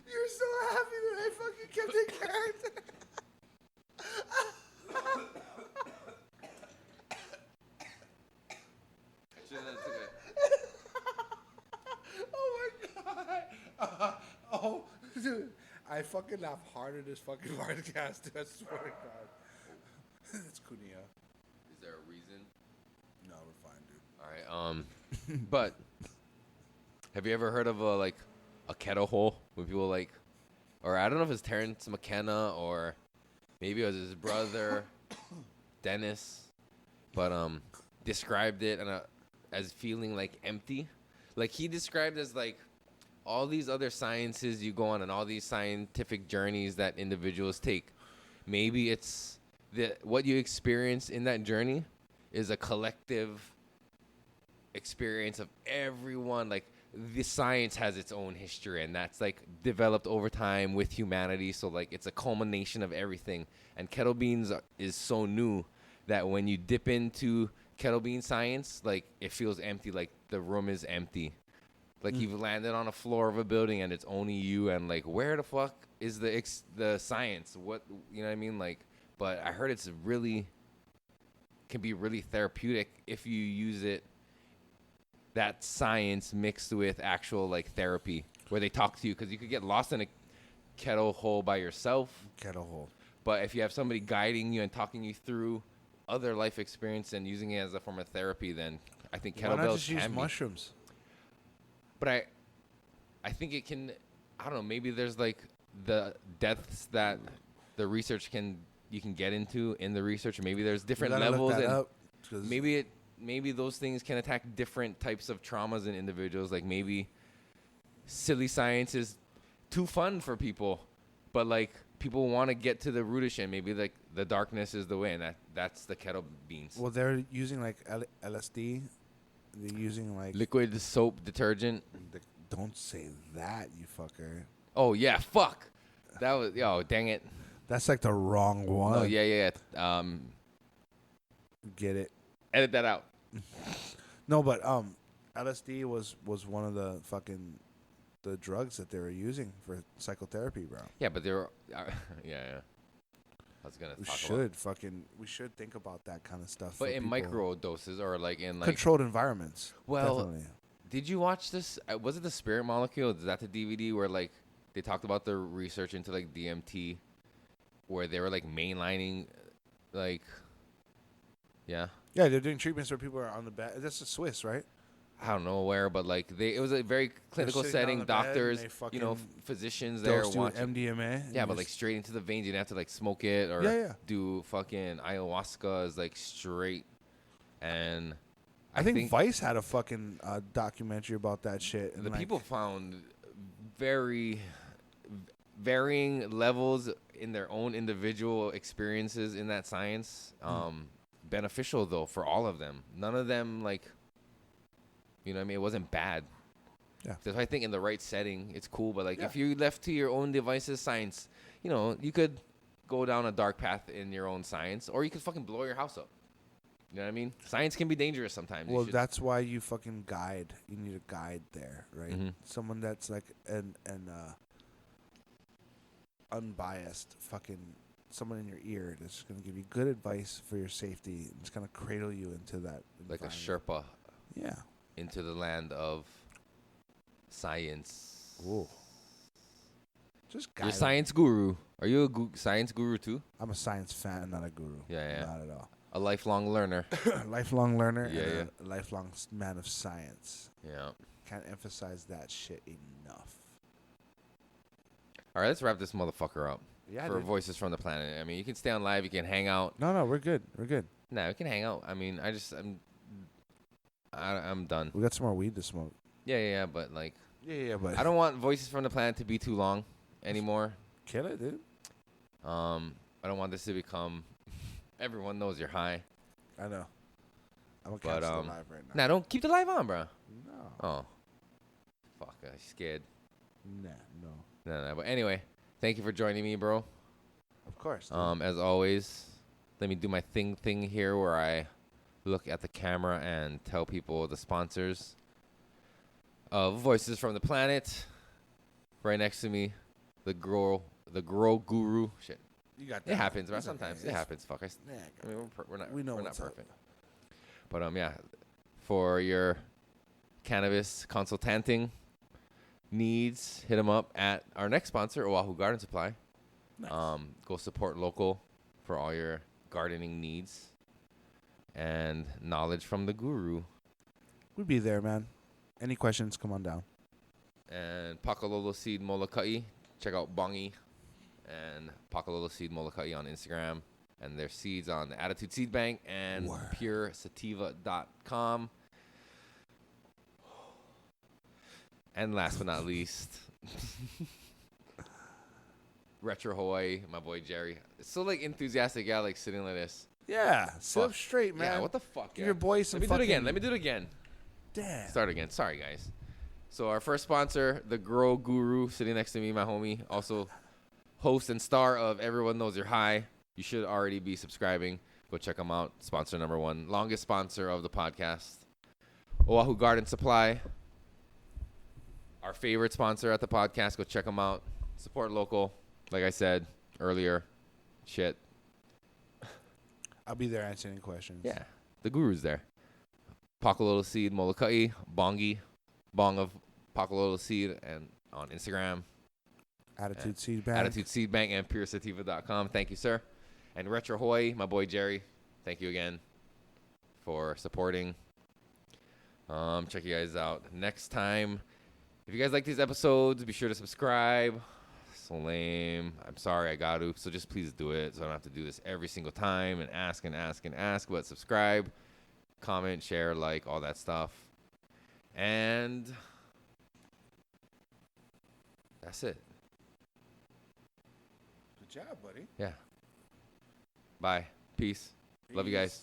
You were so happy that I fucking kept in character. Oh my god. Oh, dude. I fucking laugh harder this fucking podcast. I swear to God. It's Cunha. Is there a reason? No, we're fine, dude. All right. But have you ever heard of a kettle hole when people or I don't know if it's Terrence McKenna or maybe it was his brother, Dennis, but described it as feeling like empty. Like he described as like all these other sciences you go on and all these scientific journeys that individuals take. Maybe it's what you experience in that journey is a collective experience of everyone. Like the science has its own history and that's like developed over time with humanity. So like it's a culmination of everything. And kettle beans is so new that when you dip into kettle bean science, like it feels empty. Like the room is empty. Like you've landed on a floor of a building and it's only you. And like, where the fuck is the science? What, you know what I mean? Like, but I heard can be really therapeutic if you use it. That science mixed with actual like therapy where they talk to you because you could get lost in a kettle hole by yourself. Kettle hole. But if you have somebody guiding you and talking you through other life experience and using it as a form of therapy, then I think kettlebells Why not just can use be. mushrooms? But I think it can. I don't know. Maybe there's like the depths that the research you can get into in the research. Maybe there's different levels and maybe those things can attack different types of traumas in individuals. Like maybe silly science is too fun for people, but like people want to get to the rootish end. Maybe like the darkness is the way, and that's the kettle beans. Well, they're using like LSD. They're using like liquid soap detergent. Don't say that, you fucker. Oh yeah, fuck. That was dang it. That's like the wrong one. Oh yeah. Get it. Edit that out. No, but LSD was one of the drugs that they were using for psychotherapy, bro. Yeah, but they were yeah. I was gonna. We should think about that kind of stuff. But in micro doses or like in like controlled environments. Well, definitely. Did you watch this? Was it the Spirit Molecule? Is that the DVD where like they talked about the research into like DMT, where they were like mainlining, like, yeah. Yeah, they're doing treatments where people are on the bed. That's the Swiss, right? I don't know where, but like it was a very clinical setting. Doctors, physicians there watching MDMA. Yeah, but like straight into the veins. You didn't have to like smoke it or do fucking ayahuasca is like straight. And I think Vice had a fucking documentary about that shit. And the people found very varying levels in their own individual experiences in that science. Beneficial though for all of them. None of them like. You know what I mean? It wasn't bad. Yeah. So I think in the right setting, it's cool. But, like, if you're left to your own devices, science, you could go down a dark path in your own science. Or you could fucking blow your house up. You know what I mean? Science can be dangerous sometimes. Well, that's why you fucking guide. You need a guide there, right? Mm-hmm. Someone that's, like, an unbiased fucking someone in your ear that's going to give you good advice for your safety. It's going to cradle you into that like a Sherpa. Yeah. Into the land of science. Ooh. Just you're a science guru. Are you a science guru too? I'm a science fan, not a guru. Yeah. Not at all. A lifelong learner. Lifelong learner. Yeah. A lifelong man of science. Yeah. Can't emphasize that shit enough. All right, let's wrap this motherfucker up. Yeah, for dude. Voices from the Planet. I mean, you can stay on live. You can hang out. No, we're good. We're good. Nah, we can hang out. I mean, I'm done. We got some more weed to smoke. Yeah. But like, Yeah, but I don't want Voices from the Planet to be too long anymore. kill it, dude. I don't want this to become. Everyone knows you're high. I know. I'm gonna But, cancel the live right now. Nah, don't keep the live on, bro. No. Oh, fuck, I'm scared. Nah, no. No. But anyway, thank you for joining me, bro. Of course. Dude. As always, let me do my thing here where I look at the camera and tell people the sponsors of Voices from the Planet. Right next to me, the Grow Guru. Shit, You got that. it happens, bro. It's Sometimes okay. it happens. Fuck, I Yeah, mean, we're not. we know we're not what's up. perfect. But yeah, for your cannabis consultanting needs, hit them up at our next sponsor, Oahu Garden Supply. Nice. Go support local for all your gardening needs and knowledge from the guru. We'd be there, man. Any questions, come on down. And Pakalolo Seed Molokai. Check out Bongi and Pakalolo Seed Molokai on Instagram. And their seeds on the Attitude Seed Bank and Word. puresativa.com. And last but not least, Retro Hawaii, my boy Jerry. It's so like enthusiastic, yeah, like sitting like this. Yeah, sit Fuck. up straight, man. Yeah, what the fuck? Give your boy some Let me do it again. Damn. Start again. Sorry, guys. So our first sponsor, the Grow Guru, sitting next to me, my homie, also host and star of Everyone Knows You're High. You should already be subscribing. Go check them out. Sponsor number 1, longest sponsor of the podcast. Oahu Garden Supply, our favorite sponsor at the podcast. Go check them out. Support local. Like I said earlier, shit. I'll be there answering questions. Yeah, the guru's there. Pakalolo Seed Molokai, Bongi, Bong of Pakalolo Seed, and on Instagram. Attitude Seed Bank. Attitude Seed Bank and puresativa.com. Thank you, sir. And Retro Hawaii, my boy Jerry. Thank you again for supporting. Check you guys out next time. If you guys like these episodes, be sure to subscribe. So lame. I'm sorry I got to. So just please do it so I don't have to do this every single time and ask. But subscribe, comment, share, like, all that stuff. And that's it. Good job, buddy. Yeah. Bye. Peace. Love you guys. Peace.